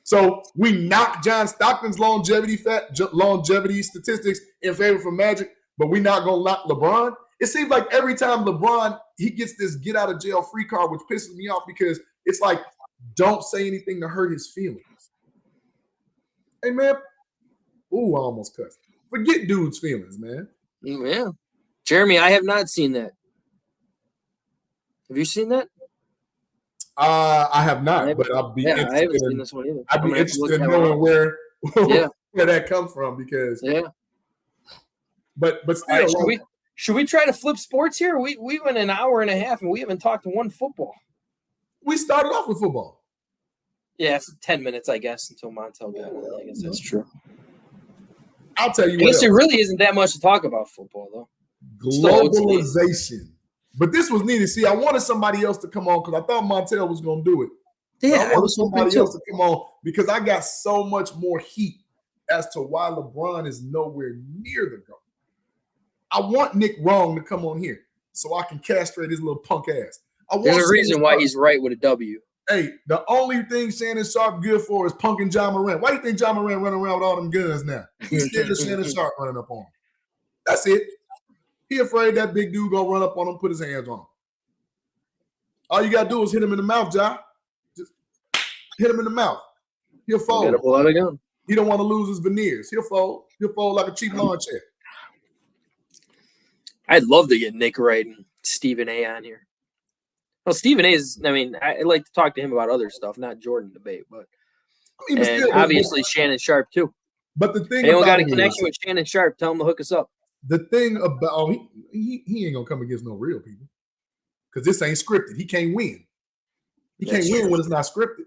So we knock John Stockton's longevity statistics in favor for Magic, but we're not going to knock LeBron. It seems like every time LeBron, he gets this get out of jail free card, which pisses me off because it's like, don't say anything to hurt his feelings. Hey, man. Ooh, I almost cussed. Forget dude's feelings, man. Yeah. Jeremy, I have not seen that. Have you seen that? I have not, but I'll be interested. I haven't seen this one either. I'd be interested in knowing where that comes from because But still, right, should we try to flip sports here? We went an hour and a half and we haven't talked one football. We started off with football. Yeah, it's 10 minutes, I guess, until Montell got it. I guess that's true. I'll tell you. I guess there really isn't that much to talk about football, though. Globalization. But this was needed. See, I wanted somebody else to come on because I thought Montell was going to do it. Yeah, I wanted somebody else to come on because I got so much more heat as to why LeBron is nowhere near the goal. I want Nick Wrong to come on here so I can castrate his little punk ass. There's a reason why he's right with a W. Hey, the only thing Shannon Sharp good for is punking John Moran. Why do you think John Moran running around with all them guns now? He's scared of Shannon Sharp running up on him. That's it. He afraid that big dude gonna run up on him, put his hands on him. All you gotta do is hit him in the mouth, John. Just hit him in the mouth. He'll fold. Gotta pull out a gun. He don't want to lose his veneers. He'll fold. He'll fold like a cheap lawn chair. I'd love to get Nick Wright and Stephen A on here. Well, Stephen A is, I mean, I like to talk to him about other stuff, not Jordan debate, but obviously Shannon Sharp too. But the thing, anyone got a connection with Shannon Sharp, tell him to hook us up. The thing about he ain't gonna come against no real people because this ain't scripted. He can't win. He can't win when it's not scripted.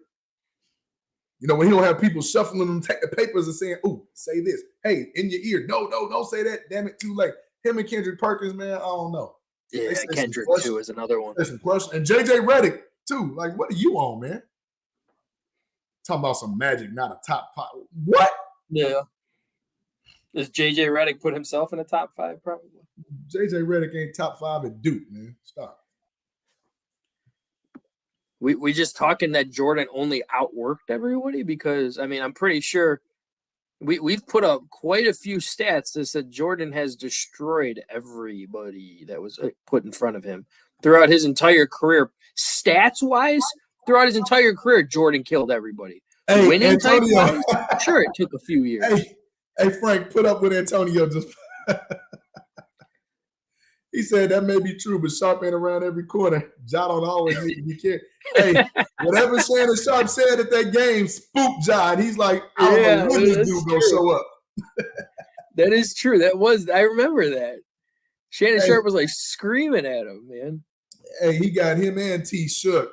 You know, when he don't have people shuffling them papers and saying, "Ooh, say this. Hey, in your ear. No, don't say that. Damn it, too late." Him and Kendrick Perkins, man, I don't know. Yeah, Kendrick too is another one. There's some questions. And JJ Redick too. Like, what are you on, man? Talking about some magic, not a top 5. What? Yeah. Does JJ Redick put himself in the top 5? Probably. JJ Redick ain't top 5 at Duke, man. Stop. We just talking that Jordan only outworked everybody because I mean I'm pretty sure we've put up quite a few stats that said Jordan has destroyed everybody that was put in front of him throughout his entire career. Stats wise, throughout his entire career, Jordan killed everybody. Hey, winning type wise, sure, it took a few years. Hey, Frank, put up with Antonio. Just he said that may be true, but Sharp ain't around every corner. Ja don't always need to be careful. Hey, whatever Shannon Sharp said at that game spooked Ja. And he's like, I don't know when this dude gonna show up. That is true. I remember that. Shannon Sharp was like screaming at him, man. Hey, he got him and T shook.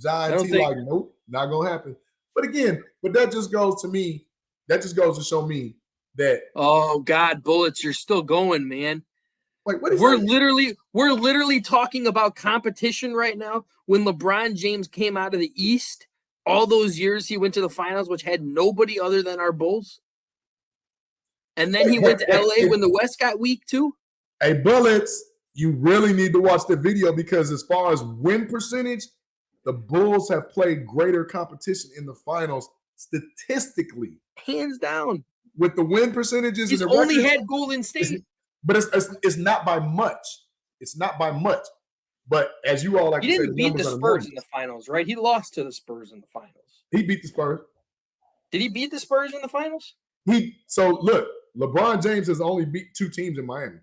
Ja and T like, nope, not gonna happen. But again, that just goes to me. That just goes to show me that. Oh God, Bullets, you're still going, man. Like, what is we're literally talking about competition right now. When LeBron James came out of the East, all those years he went to the finals, which had nobody other than our Bulls. And then he went to LA when the West got weak too. Hey, Bullets, you really need to watch the video because as far as win percentage, the Bulls have played greater competition in the finals statistically. Hands down. With the win percentages. He's only had Golden State. But it's not by much. It's not by much. But as you all like to say, he didn't beat the Spurs in the finals, right? He lost to the Spurs in the finals. He beat the Spurs. Did he beat the Spurs in the finals? So look, LeBron James has only beat 2 teams in Miami.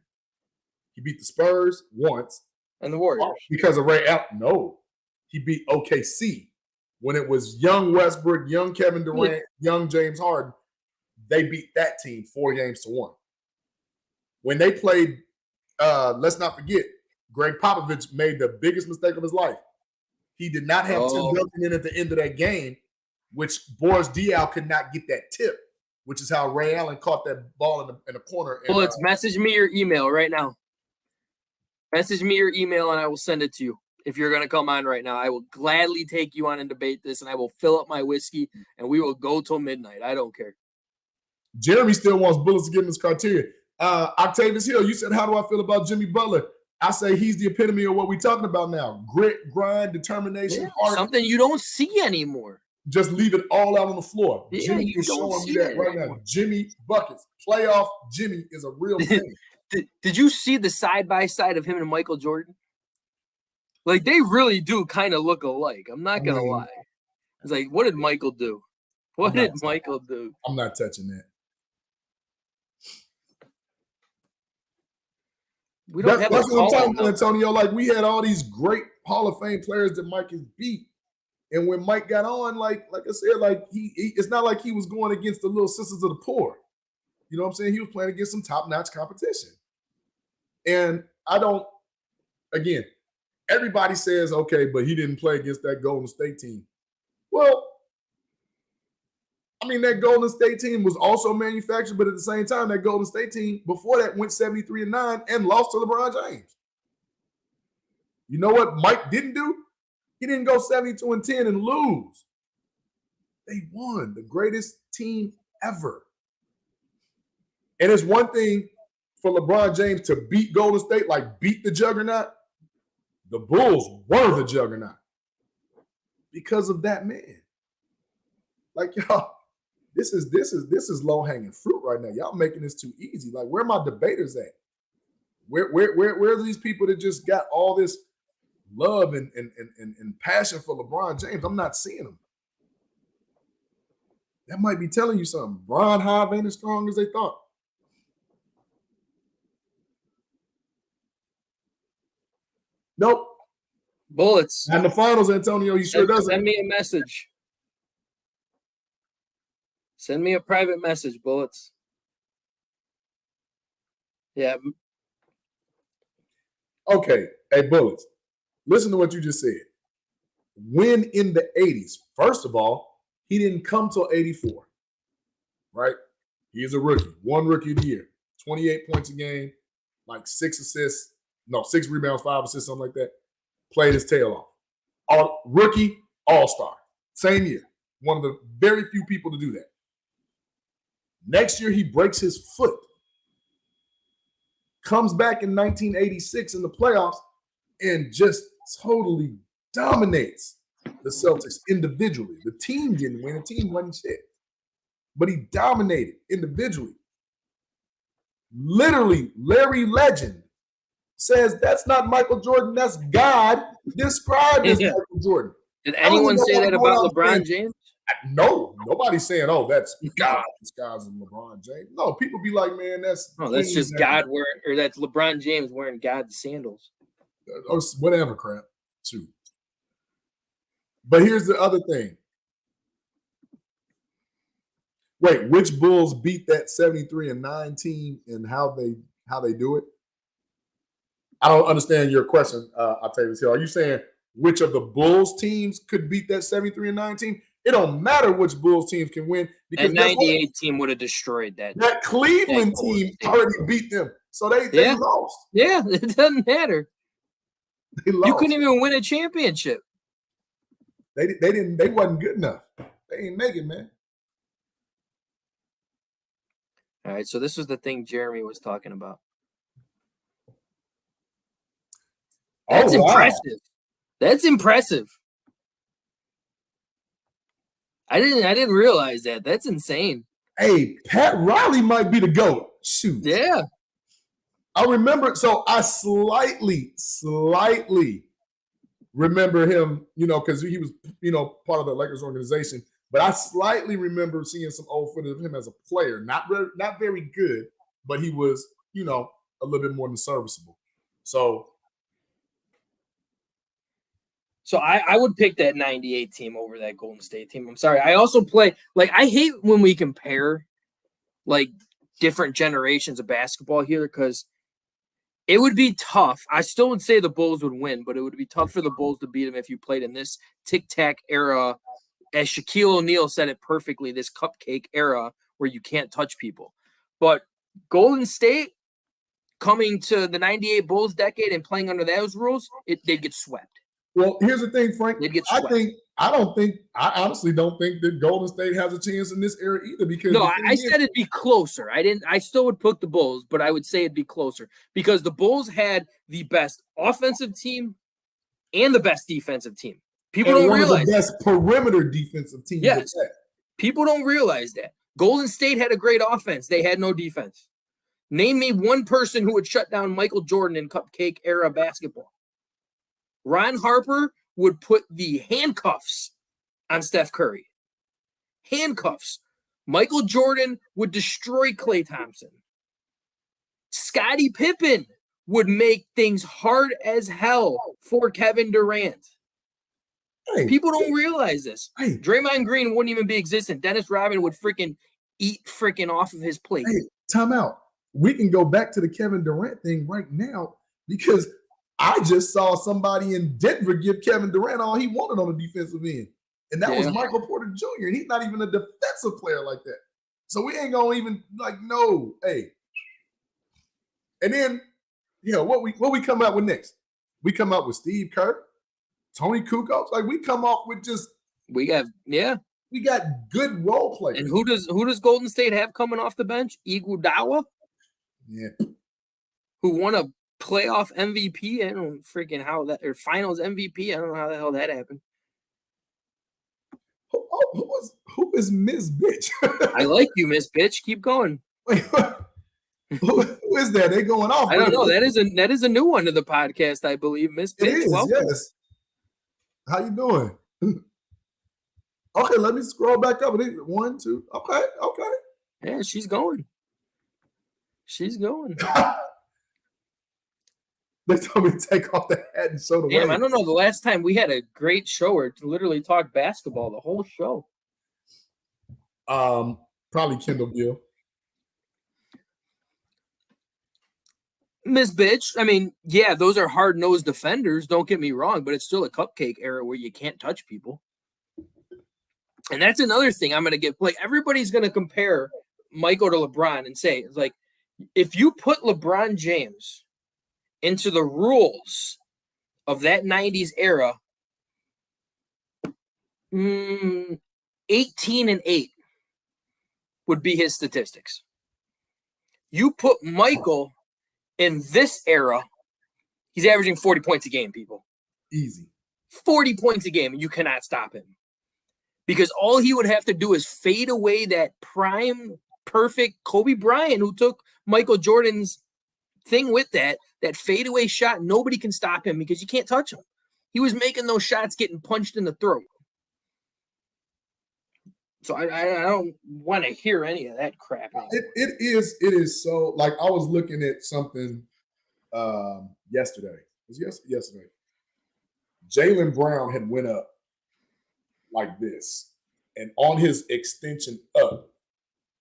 He beat the Spurs once. And the Warriors. Because of Ray Allen. No. He beat OKC when it was young Westbrook, young Kevin Durant, young James Harden. They beat that team 4-1. When they played, let's not forget, Greg Popovich made the biggest mistake of his life. He did not have Tim Duncan in at the end of that game, which Boris Diaw could not get that tip, which is how Ray Allen caught that ball in the corner. Well, let's message me your email right now. Message me your email and I will send it to you. If you're going to come on right now, I will gladly take you on and debate this, and I will fill up my whiskey, and we will go till midnight. I don't care. Jeremy still wants Bullets to give him his criteria. Octavius Hill, you said, how do I feel about Jimmy Butler? I say he's the epitome of what we're talking about now. Grit, grind, determination, heart. Something you don't see anymore. Just leave it all out on the floor. Yeah, Jimmy is showing me that right now. Jimmy buckets. Playoff Jimmy is a real thing. Did you see the side-by-side of him and Michael Jordan? Like, they really do kind of look alike. I'm not going to lie. It's like, what did Michael do? What did Michael do? I'm not touching that. We don't have that's what I'm talking about, Antonio. Like, we had all these great Hall of Fame players that Mike has beat. And when Mike got on, like I said, like he it's not like he was going against the little sisters of the poor. You know what I'm saying? He was playing against some top-notch competition. And again, everybody says, okay, but he didn't play against that Golden State team. Well, I mean, that Golden State team was also manufactured, but at the same time, that Golden State team before that went 73-9 and lost to LeBron James. You know what Mike didn't do? He didn't go 72-10 and lose. They won, the greatest team ever. And it's one thing for LeBron James to beat Golden State, like beat the juggernaut. The Bulls were the juggernaut because of that man. Like, y'all, this is low-hanging fruit right now. Y'all making this too easy. Like, where are my debaters at? Where are these people that just got all this love and passion for LeBron James? I'm not seeing them. That might be telling you something. Bron Hive ain't as strong as they thought. Nope. Bullets. And the finals, Antonio, he sure doesn't. Send me a message. Send me a private message, Bullets. Yeah. Okay. Hey, Bullets, listen to what you just said. When in the 80s, first of all, he didn't come till 84, right? He's a rookie. One rookie of the year. 28 points a game, like 6 assists. No, 6 rebounds, 5 assists, something like that. Played his tail off. Rookie, all-star. Same year. One of the very few people to do that. Next year, he breaks his foot. Comes back in 1986 in the playoffs and just totally dominates the Celtics individually. The team didn't win. The team wasn't shit. But he dominated individually. Literally, Larry Legend says that's not Michael Jordan, that's God described as Michael Jordan. Did anyone say that about LeBron James? No, nobody's saying, oh, that's God disguised as LeBron James. No, people be like, man, that's just God wearing, or that's LeBron James wearing God's sandals. Whatever crap. Shoot. But here's the other thing. Wait, which Bulls beat that 73-9 team and how they do it? I don't understand your question, I'll tell you this here. Are you saying which of the Bulls teams could beat that 73-9 team? It don't matter which Bulls teams can win. Because that 98 team would have destroyed that. That Cleveland team already beat them. So they lost. Yeah, it doesn't matter. They lost. You couldn't even win a championship. They didn't. They wasn't good enough. They ain't make it, man. All right, so this was the thing Jeremy was talking about. That's impressive. That's impressive. I didn't realize that. That's insane. Hey, Pat Riley might be the GOAT. Shoot. Yeah. I remember, so I slightly remember him, because he was, part of the Lakers organization. But I slightly remember seeing some old footage of him as a player. Not very good, but he was, a little bit more than serviceable. So I would pick that 98 team over that Golden State team. I'm sorry. I also play, I hate when we compare, different generations of basketball here because it would be tough. I still would say the Bulls would win, but it would be tough for the Bulls to beat them if you played in this tic-tac era. As Shaquille O'Neal said it perfectly, this cupcake era where you can't touch people. But Golden State coming to the 98 Bulls decade and playing under those rules, they'd get swept. Well, here's the thing, Frank. They'd get swept. I honestly don't think that Golden State has a chance in this era either. Because I said it'd be closer. I still would put the Bulls, but I would say it'd be closer because the Bulls had the best offensive team and the best defensive team. People don't realize the best perimeter defensive team. Yes, people don't realize that. Golden State had a great offense. They had no defense. Name me one person who would shut down Michael Jordan in cupcake era basketball. Ron Harper would put the handcuffs on Steph Curry. Handcuffs. Michael Jordan would destroy Klay Thompson. Scottie Pippen would make things hard as hell for Kevin Durant. Hey, people don't realize this. Hey, Draymond Green wouldn't even be existent. Dennis Rodman would freaking eat freaking off of his plate. Hey, time out. We can go back to the Kevin Durant thing right now because I just saw somebody in Denver give Kevin Durant all he wanted on the defensive end. And that was Michael Porter Jr. And he's not even a defensive player like that. So we ain't gonna even no. Hey. And then, what we come out with next? We come out with Steve Kerr, Tony Kukoc. Like we come off with just we got good role players. And who does Golden State have coming off the bench? Iguodala? Yeah. Who won a playoff MVP? I don't know freaking how that, or finals MVP. I don't know how the hell that happened. Who is Miss Bitch? I like you, Miss Bitch. Keep going. Wait, who is that? They going off. I don't know. That is a new one to the podcast, I believe. Miss Bitch. It is, welcome. Yes. How you doing? Okay, let me scroll back up. 1, 2. Okay. Yeah, she's going. She's going. They told me to take off the hat and show the Damn, I don't know. The last time we had a great show where to literally talk basketball the whole show. Probably Kendall Gill. Miss Bitch. I mean, yeah, those are hard-nosed defenders. Don't get me wrong, but it's still a cupcake era where you can't touch people. And that's another thing I'm going to get. Like, everybody's going to compare Michael to LeBron and say, it's like, if you put LeBron James into the rules of that 90s era, 18-8 would be his statistics. You put Michael in this era, he's averaging 40 points a game, people. Easy. 40 points a game, and you cannot stop him. Because all he would have to do is fade away that prime, perfect Kobe Bryant, who took Michael Jordan's thing with that fadeaway shot. Nobody can stop him because you can't touch him. He was making those shots getting punched in the throat. So I don't want to hear any of that crap. It is so, like, I was looking at something yesterday. It was yesterday. Jaylen Brown had went up like this, and on his extension up,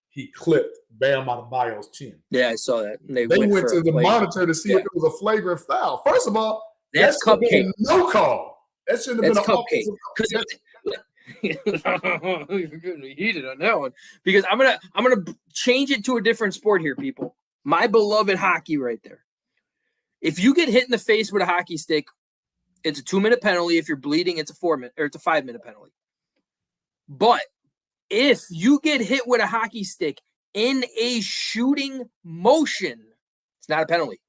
he clipped Bam Adebayo's chin. Yeah, I saw that. They went to the monitor to see if it was a flagrant foul. First of all, that's cupcake. No call. That shouldn't have been cupcake. You're getting me heated on that one because I'm gonna change it to a different sport here, people. My beloved hockey, right there. If you get hit in the face with a hockey stick, it's a 2-minute penalty. If you're bleeding, it's a 4-minute or it's a 5-minute penalty. But if you get hit with a hockey stick in a shooting motion, it's not a penalty.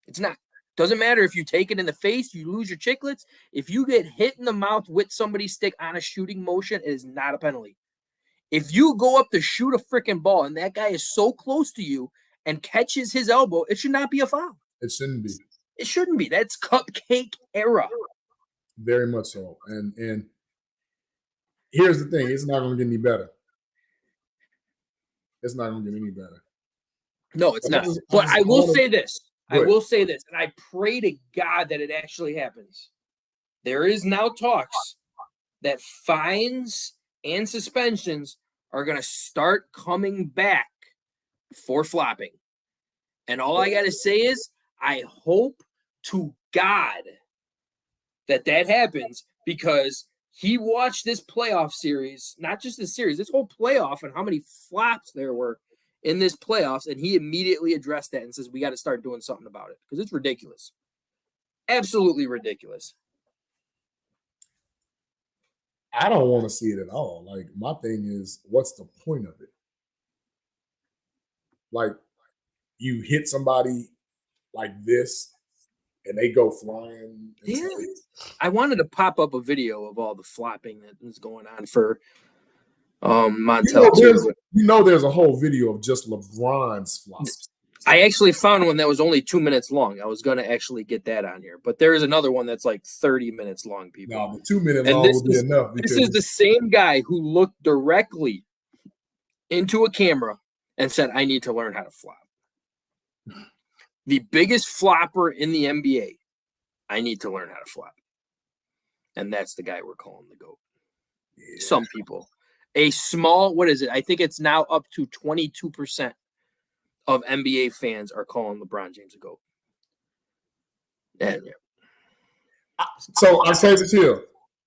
It's not. Doesn't matter if you take it in the face, you lose your chiclets. If you get hit in the mouth with somebody's stick on a shooting motion, it is not a penalty. If you go up to shoot a freaking ball and that guy is so close to you and catches his elbow, it should not be a foul. It shouldn't be. It shouldn't be. That's cupcake era. Very much so. And here's the thing. It's not going to get any better. It's not going to get any better. No, it's not. But I will say this. I will say this, and I pray to God that it actually happens. There is now talks that fines and suspensions are going to start coming back for flopping. And all I got to say is I hope to God that happens because he watched this playoff series, not just this series, this whole playoff and how many flops there were in this playoffs, and he immediately addressed that and says, we got to start doing something about it because it's ridiculous. Absolutely ridiculous. I don't want to see it at all. Like, my thing is, what's the point of it? Like, you hit somebody like this and they go flying. Yeah. I wanted to pop up a video of all the flopping that was going on for Montell. There's a whole video of just LeBron's flops. I actually found one that was only 2 minutes long. I was going to actually get that on here, but there is another one that's like 30 minutes long, people. No, the 2 minute long would be enough. This is the same guy who looked directly into a camera and said, I need to learn how to flop. the biggest flopper in the NBA, I need to learn how to flop. And that's the guy we're calling the GOAT. Yeah. Some people. A small, what is it? I think it's now up to 22% of NBA fans are calling LeBron James a GOAT. And, yeah. So I'll say this here.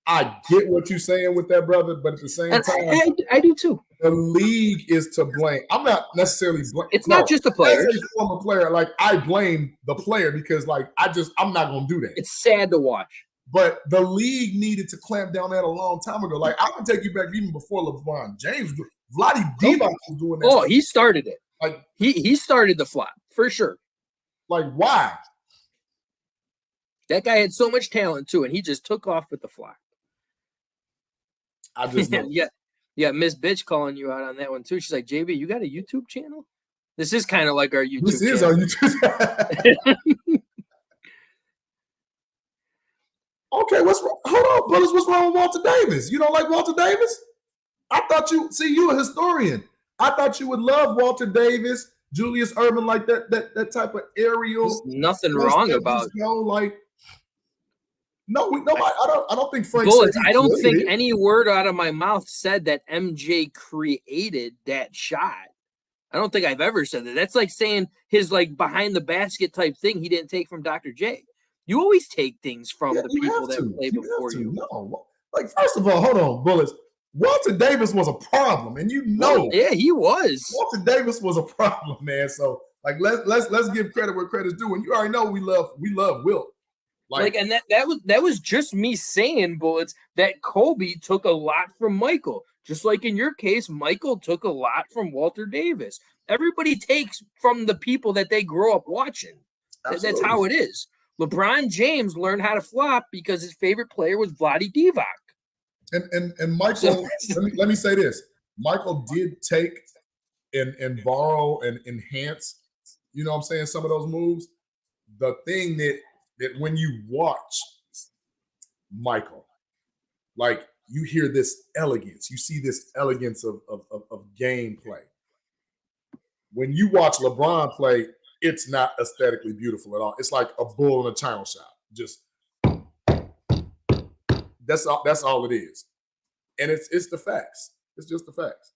I get what you're saying with that, brother, but at the same time, I do too. The league is to blame. I'm not necessarily blaming. It's not just the players. As a former player, like I blame the player because, like, I'm not gonna do that. It's sad to watch. But the league needed to clamp down that a long time ago. Like I can take you back even before LeBron James. Vlade Divac was doing that. Oh, he started it. Like he started the flop for sure. Like why? That guy had so much talent too, and he just took off with the flop. I just know. Yeah, Miss Bitch calling you out on that one too. She's like, JB, you got a YouTube channel? This is kind of like our YouTube channel. This is our YouTube. Okay, what's wrong? Hold on, brothers. What's wrong with Walter Davis? You don't like Walter Davis? I thought you're a historian. I thought you would love Walter Davis, Julius Erving, like that type of aerial. There's nothing wrong about it. Like, nobody. I don't think Frank. Bullets. I don't think any word out of my mouth said that MJ created that shot. I don't think I've ever said that. That's like saying his like behind the basket type thing he didn't take from Dr. J. You always take things from the people that play before you. No, like first of all, hold on, Bullets. Walter Davis was a problem, and you know, yeah, he was. Walter Davis was a problem, man. So, like, let's give credit where credit's due. And you already know we love Wilt. Like, and that was just me saying, Bullets, that Kobe took a lot from Michael. Just like in your case, Michael took a lot from Walter Davis. Everybody takes from the people that they grow up watching. That's how it is. LeBron James learned how to flop because his favorite player was Vlade Divac. And Michael, let me say this. Michael did take and borrow and enhance, you know what I'm saying, some of those moves. The thing that when you watch Michael, like you hear this elegance, you see this elegance of gameplay. When you watch LeBron play, it's not aesthetically beautiful at all. It's like a bull in a china shop. Just that's all it is. And it's the facts. It's just the facts.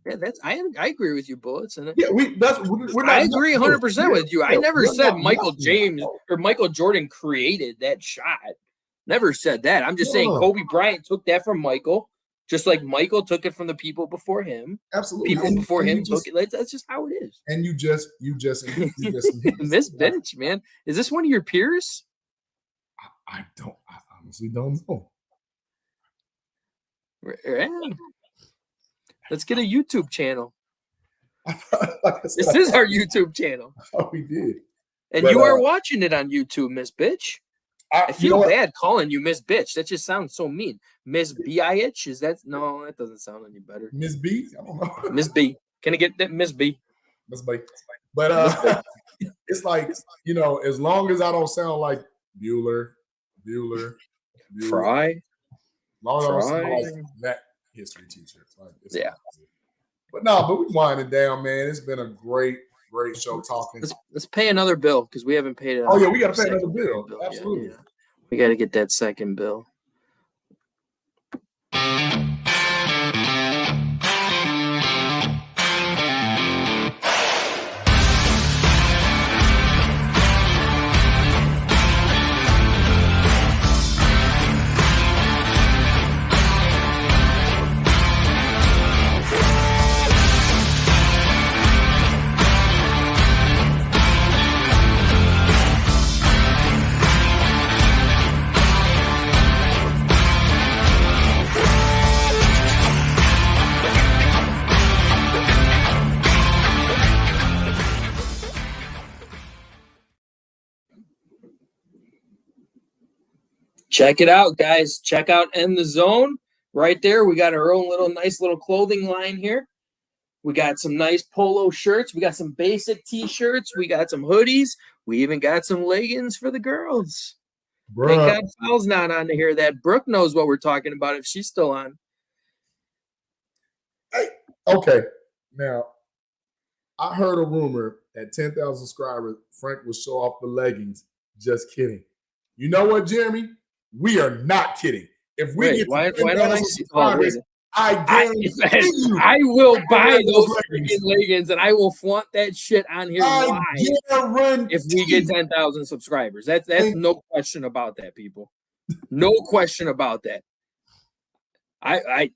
Yeah, I agree with you, Bullets. And yeah, I agree 100% with you. I never said Michael James or Michael Jordan created that shot. Never said that. I'm just saying Kobe Bryant took that from Michael. Just like Michael took it from the people before him. Absolutely. People before him took it. That's just how it is. And you just Miss Bench, man. Is this one of your peers? I honestly don't know. Yeah. Let's get a YouTube channel. This is our YouTube channel. Oh, we did. And you are watching it on YouTube, Miss Bitch. I feel bad calling you Miss Bitch. That just sounds so mean. Miss B-I-H? Is that? No, that doesn't sound any better. Miss B? I don't know. Miss B. Can I get that? Miss B. Miss B. But it's like, you know, as long as I don't sound like Bueller. Fry. As long as I don't sound like that history teacher. Yeah. But we're winding down, man. It's been a great show talking. Let's pay another bill because we haven't paid it. Oh yeah, we got to pay another bill. Absolutely. Yeah. We got to get that second bill. Check it out, guys. Check out In the Zone right there. We got our own nice little clothing line here. We got some nice polo shirts. We got some basic T-shirts. We got some hoodies. We even got some leggings for the girls. Bruh. Thank God Sal's not on to hear that. Brooke knows what we're talking about if she's still on. Hey, Okay, now I heard a rumor at 10,000 subscribers, Frank will show off the leggings. Just kidding. You know what, Jeremy? We are not kidding. If we get to 10,000 subscribers, I guarantee you, I will buy those freaking leggings and I will flaunt that shit on here live if we get 10,000 subscribers. That's no question about that, people. No question about that. I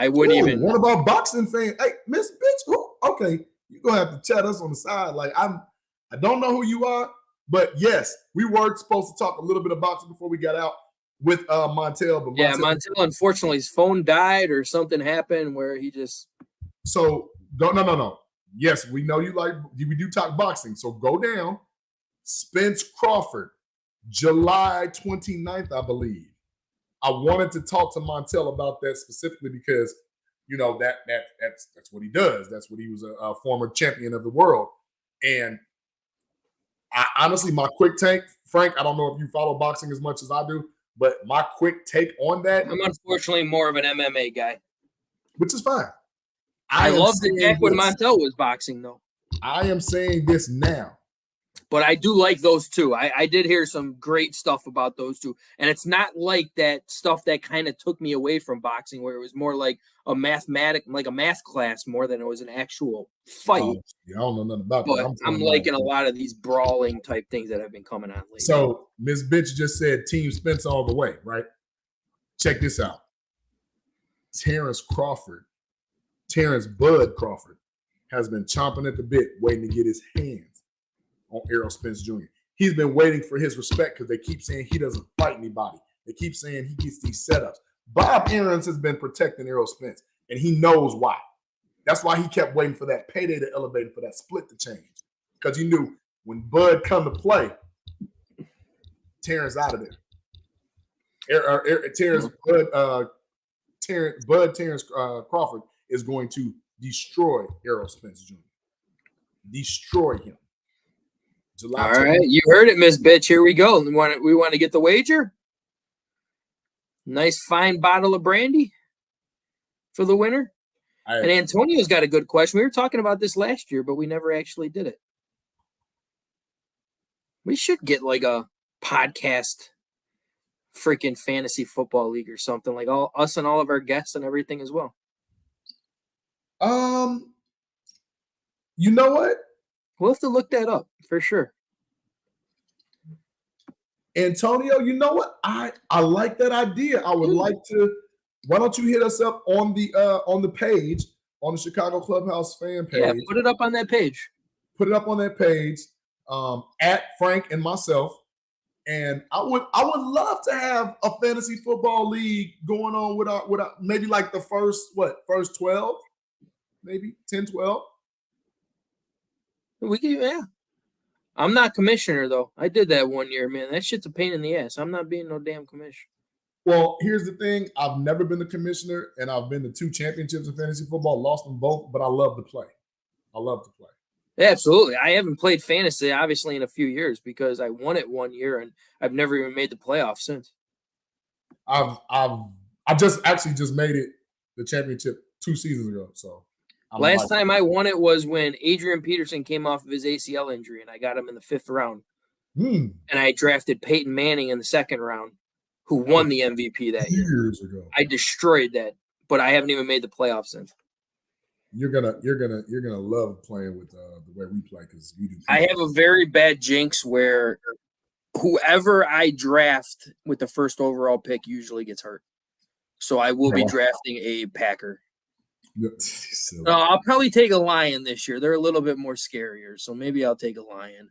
wouldn't even. What about boxing fans? Hey, Miss Bitch, okay, you're gonna have to chat us on the side. Like I don't know who you are, but yes, we were supposed to talk a little bit of boxing before we got out with Montell. But Montell, unfortunately, his phone died or something happened where he just. So no. Yes, we know we do talk boxing. So go down. Spence Crawford, July 29th, I believe. I wanted to talk to Montell about that specifically because, you know, that's what he does. That's what he was a former champion of the world. And I honestly, my quick take, Frank, I don't know if you follow boxing as much as I do, but my quick take on that. I'm unfortunately more of an MMA guy. Which is fine. I loved it back when Montell was boxing, though. I am saying this now. But I do like those two. I did hear some great stuff about those two. And it's not like that stuff that kind of took me away from boxing, where it was more like a math class more than it was an actual fight. I don't know nothing about but that. I'm liking a lot of these brawling type things that have been coming on lately. So Ms. Bitch just said Team Spence all the way, right? Check this out. Terrence Bud Crawford has been chomping at the bit waiting to get his hands on Errol Spence Jr. He's been waiting for his respect because they keep saying he doesn't fight anybody. They keep saying he gets these setups. Bob Aarons has been protecting Errol Spence, and he knows why. That's why he kept waiting for that payday to elevate, for that split to change. Because he knew when Bud come to play, Terrence out of there. Terrence Crawford is going to destroy Errol Spence Jr. Destroy him. July all right, you heard it, Miss Bitch. Here we go. We want to get the wager. Nice fine bottle of brandy for the winner. And Antonio's got a good question. We were talking about this last year, but we never actually did it. We should get like a podcast freaking fantasy football league or something, like us and all of our guests and everything as well. You know what? We'll have to look that up for sure. Antonio, you know what? I like that idea. I would like to. Why don't you hit us up on the page, on the Chicago Clubhouse fan page? Yeah, put it up on that page. Put it up on that page at Frank and myself. And I would love to have a fantasy football league going on with our maybe like the first 12, maybe 10, 12. We can, yeah. I'm not commissioner though. I did that one year, man. That shit's a pain in the ass. I'm not being no damn commissioner. Well, here's the thing. I've never been the commissioner, and I've been to 2 championships in fantasy football, lost them both, but I love to play. Yeah, absolutely. I haven't played fantasy, obviously, in a few years because I won it one year, and I've never even made the playoffs since. I just made it the championship 2 seasons ago. So last time I won it was when Adrian Peterson came off of his ACL injury, and I got him in the 5th round. And I drafted Peyton Manning in the 2nd round, who won the MVP that year. Years ago. I destroyed that, but I haven't even made the playoffs since. You're gonna love playing with the way we play because we do. I have a very bad jinx where whoever I draft with the 1st overall pick usually gets hurt. So I will be drafting a Packer. No, I'll probably take a Lion this year. They're a little bit more scarier, so maybe I'll take a Lion.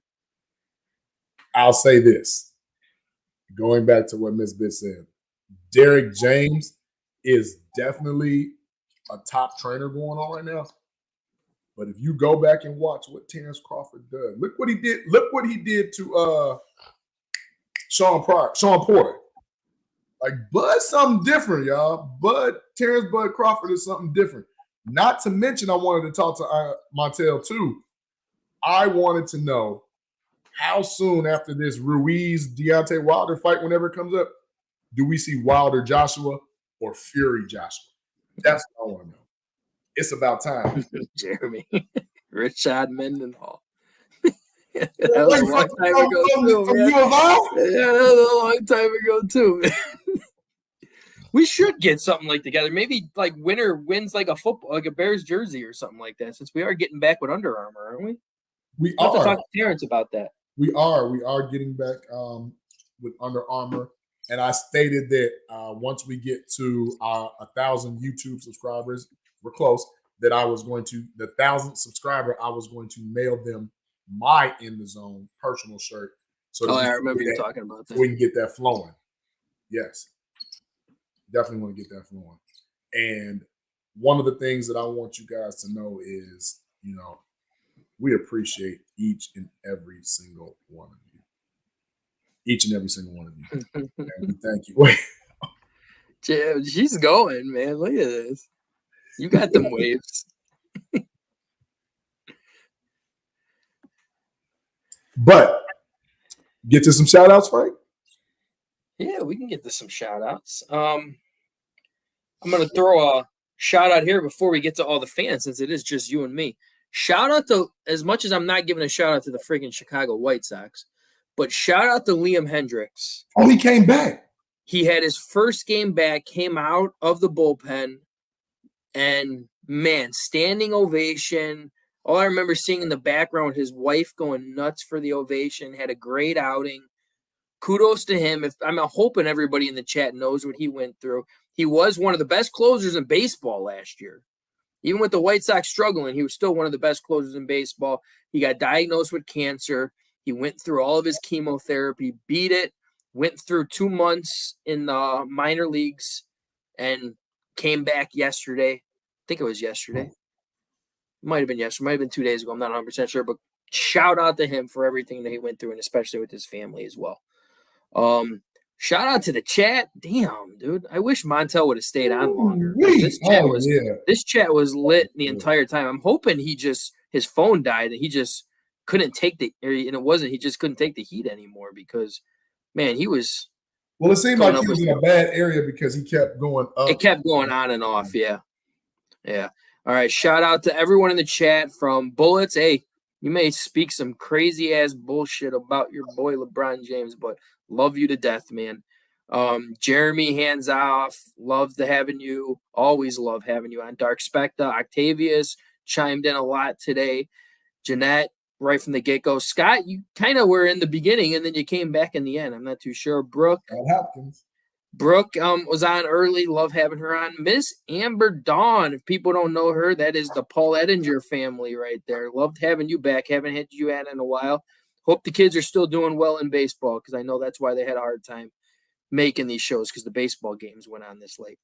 I'll say this. Going back to what Ms. Bitch said, Derek James is definitely a top trainer going on right now. But if you go back and watch what Terrence Crawford does, look what he did. Look what he did to Sean Porter. Like Bud's something different, y'all. Terrence Bud Crawford is something different. Not to mention, I wanted to talk to Montell too. I wanted to know how soon after this Ruiz-Deontay Wilder fight, whenever it comes up, do we see Wilder Joshua or Fury Joshua? That's what I want to know. It's about time. Jeremy. Richard Mendenhall. That was a long time ago, too, man. Yeah, that was a long time ago, too, man. We should get something like together. Maybe like winner wins like a football, like a Bears jersey or something like that. Since we are getting back with Under Armour, aren't we? We we'll are. have to talk to Terrence about that. We are getting back with Under Armour, and I stated that once we get to 1,000 YouTube subscribers, we're close. That I was going to the 1,000th subscriber, I was going to mail them my In the Zone personal shirt. So I remember you talking about that. So we can get that flowing. Yes. Definitely want to get that flowing. And one of the things that I want you guys to know is, we appreciate each and every single one of you. Each and every single one of you. And we thank you. Jim, she's going, man. Look at this. You got them waves. But get to some shout outs, Frank. Yeah, we can get to some shout outs. I'm going to throw a shout out here before we get to all the fans, since it is just you and me. Shout out to, as much as I'm not giving a shout out to the freaking Chicago White Sox, but shout out to Liam Hendricks. Oh, he came back. He had his first game back, came out of the bullpen, and man, standing ovation. All I remember seeing in the background, his wife going nuts for the ovation, had a great outing. Kudos to him. I'm hoping everybody in the chat knows what he went through. He was one of the best closers in baseball last year. Even with the White Sox struggling, he was still one of the best closers in baseball. He got diagnosed with cancer. He went through all of his chemotherapy, beat it, went through 2 months in the minor leagues, and came back yesterday. I think it was yesterday. It might have been yesterday. It might have been 2 days ago. I'm not 100% sure, but shout out to him for everything that he went through, and especially with his family as well. Shout out to the chat. Damn, dude. I wish Montell would have stayed on longer. This chat was lit the entire time. I'm hoping his phone died and he just couldn't take he just couldn't take the heat anymore, because man, he was. Well, it seemed like he was in a bad area because he kept going up. It kept going on and off. Yeah. Yeah. All right. Shout out to everyone in the chat from Bullets. Hey, you may speak some crazy ass bullshit about your boy LeBron James, but love you to death, man. Jeremy, hands off. Love having you. Always love having you on. Dark Specta, Octavius chimed in a lot today. Jeanette, right from the get-go. Scott, you kind of were in the beginning and then you came back in the end. I'm not too sure. Brooke was on early. Love having her on. Miss Amber Dawn, if people don't know her, that is the Paul Edinger family right there. Loved having you back. Haven't had you on in a while. Hope the kids are still doing well in baseball, because I know that's why they had a hard time making these shows, because the baseball games went on this late.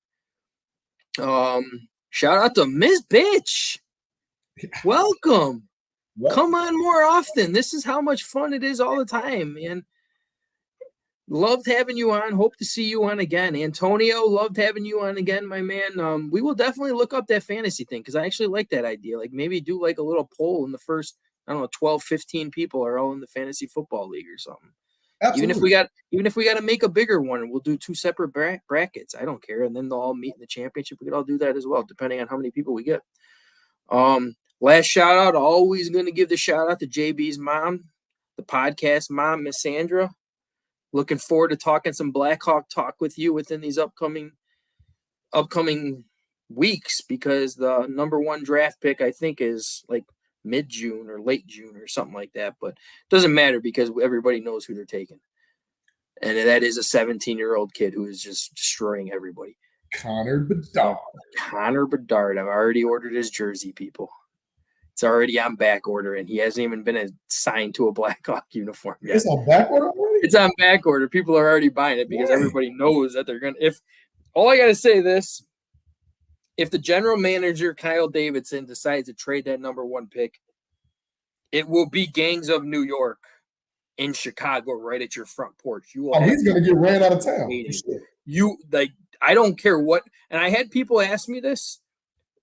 Shout out to Miss Bitch. Welcome. Come on more often. This is how much fun it is all the time, man. Loved having you on. Hope to see you on again. Antonio, loved having you on again, my man. We will definitely look up that fantasy thing, because I actually like that idea. Like maybe do like a little poll in the first, 12, 15 people are all in the fantasy football league or something. Absolutely. Even if we got to make a bigger one, we'll do 2 separate brackets. I don't care. And then they'll all meet in the championship. We could all do that as well, depending on how many people we get. Last shout out, always going to give the shout out to JB's mom, the podcast mom, Miss Sandra. Looking forward to talking some Blackhawk talk with you within these upcoming weeks, because the number 1 draft pick, I think, is like mid-June or late June or something like that. But it doesn't matter, because everybody knows who they're taking. And that is a 17-year-old kid who is just destroying everybody. Connor Bedard. I've already ordered his jersey, people. It's already on back order, and he hasn't even been assigned to a Blackhawk uniform yet. It's on back order already? It's on back order. People are already buying it because everybody knows that they're going to. All I got to say this, if the general manager, Kyle Davidson, decides to trade that number 1 pick, it will be gangs of New York in Chicago right at your front porch. He's going to get ran out of town. I don't care what. And I had people ask me this.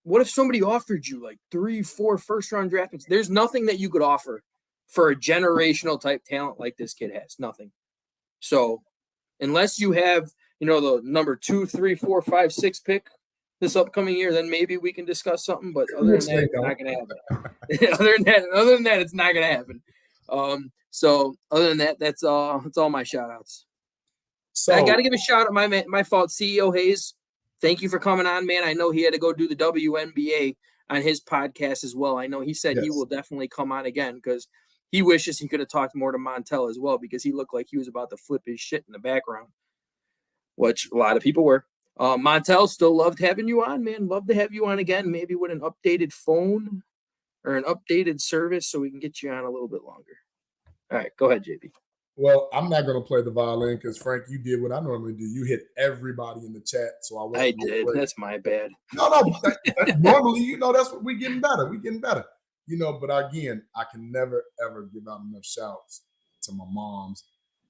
What if somebody offered you like 3, 4 first-round draft picks? There's nothing that you could offer for a generational type talent like this kid has. Nothing. So unless you have, the number 2, 3, 4, 5, 6 pick this upcoming year, then maybe we can discuss something. But other than that, it's not going to happen. other than that, it's not going to happen. So other than that, that's all my shout outs. So I got to give a shout out. My fault. CEO Haize, thank you for coming on, man. I know he had to go do the WNBA on his podcast as well. I know he said he will definitely come on again because he wishes he could have talked more to Montell as well because he looked like he was about to flip his shit in the background, which a lot of people were. Montell, still loved having you on, man. Love to have you on again, maybe with an updated phone or an updated service so we can get you on a little bit longer. All right, go ahead, JB. Well, I'm not going to play the violin because, Frank, you did what I normally do. You hit everybody in the chat, so I did. That's my bad. No, that's normally, that's what we're getting better. We're getting better. But again, I can never, ever give out enough shouts to my moms.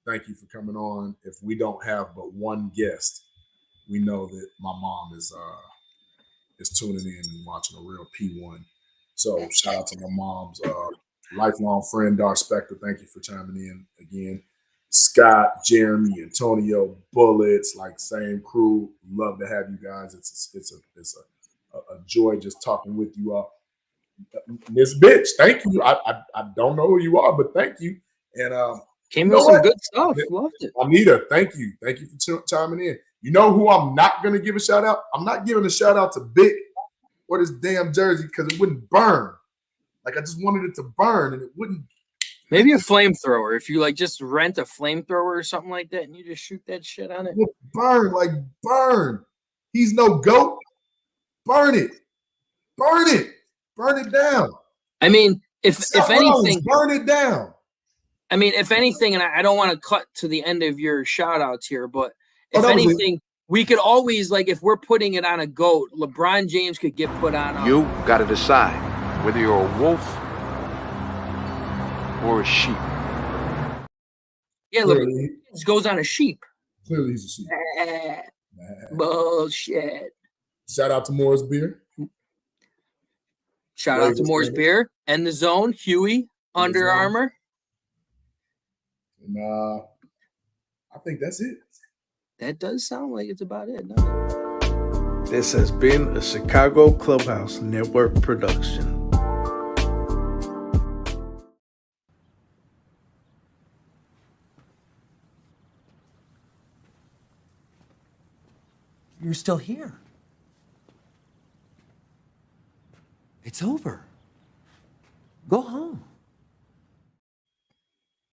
Thank you for coming on. If we don't have but one guest, we know that my mom is tuning in and watching a real P1. So shout out to my mom's lifelong friend, Dar Spector. Thank you for chiming in again. Scott, Jeremy, Antonio, Bullets, like same crew. Love to have you guys. It's a joy just talking with you all. Miss Bitch, thank you. I don't know who you are, but thank you. And came with some good stuff. Loved it. Anita, thank you. Thank you for chiming in. You know who I'm not going to give a shout out? I'm not giving a shout out to Vic or this damn jersey because it wouldn't burn. Like I just wanted it to burn and it wouldn't. Maybe a flamethrower. If you just rent a flamethrower or something like that and you just shoot that shit on it. Burn. He's no goat. Burn it. Burn it down. I mean, if anything, burn it down. I mean, if anything, and I don't want to cut to the end of your shout outs here, but if anything, we could always, if we're putting it on a goat, LeBron James could get put on. You got to decide whether you're a wolf or a sheep. Yeah, LeBron James goes on a sheep. Clearly he's a sheep. Bullshit. Shout out to Moore's Beer. Shout out to Moore's Beer and The Zone, Huey, Under Armour. And I think that's it. That does sound like it's about it. This has been a Chicago Clubhouse Network production. You're still here. It's over. Go home.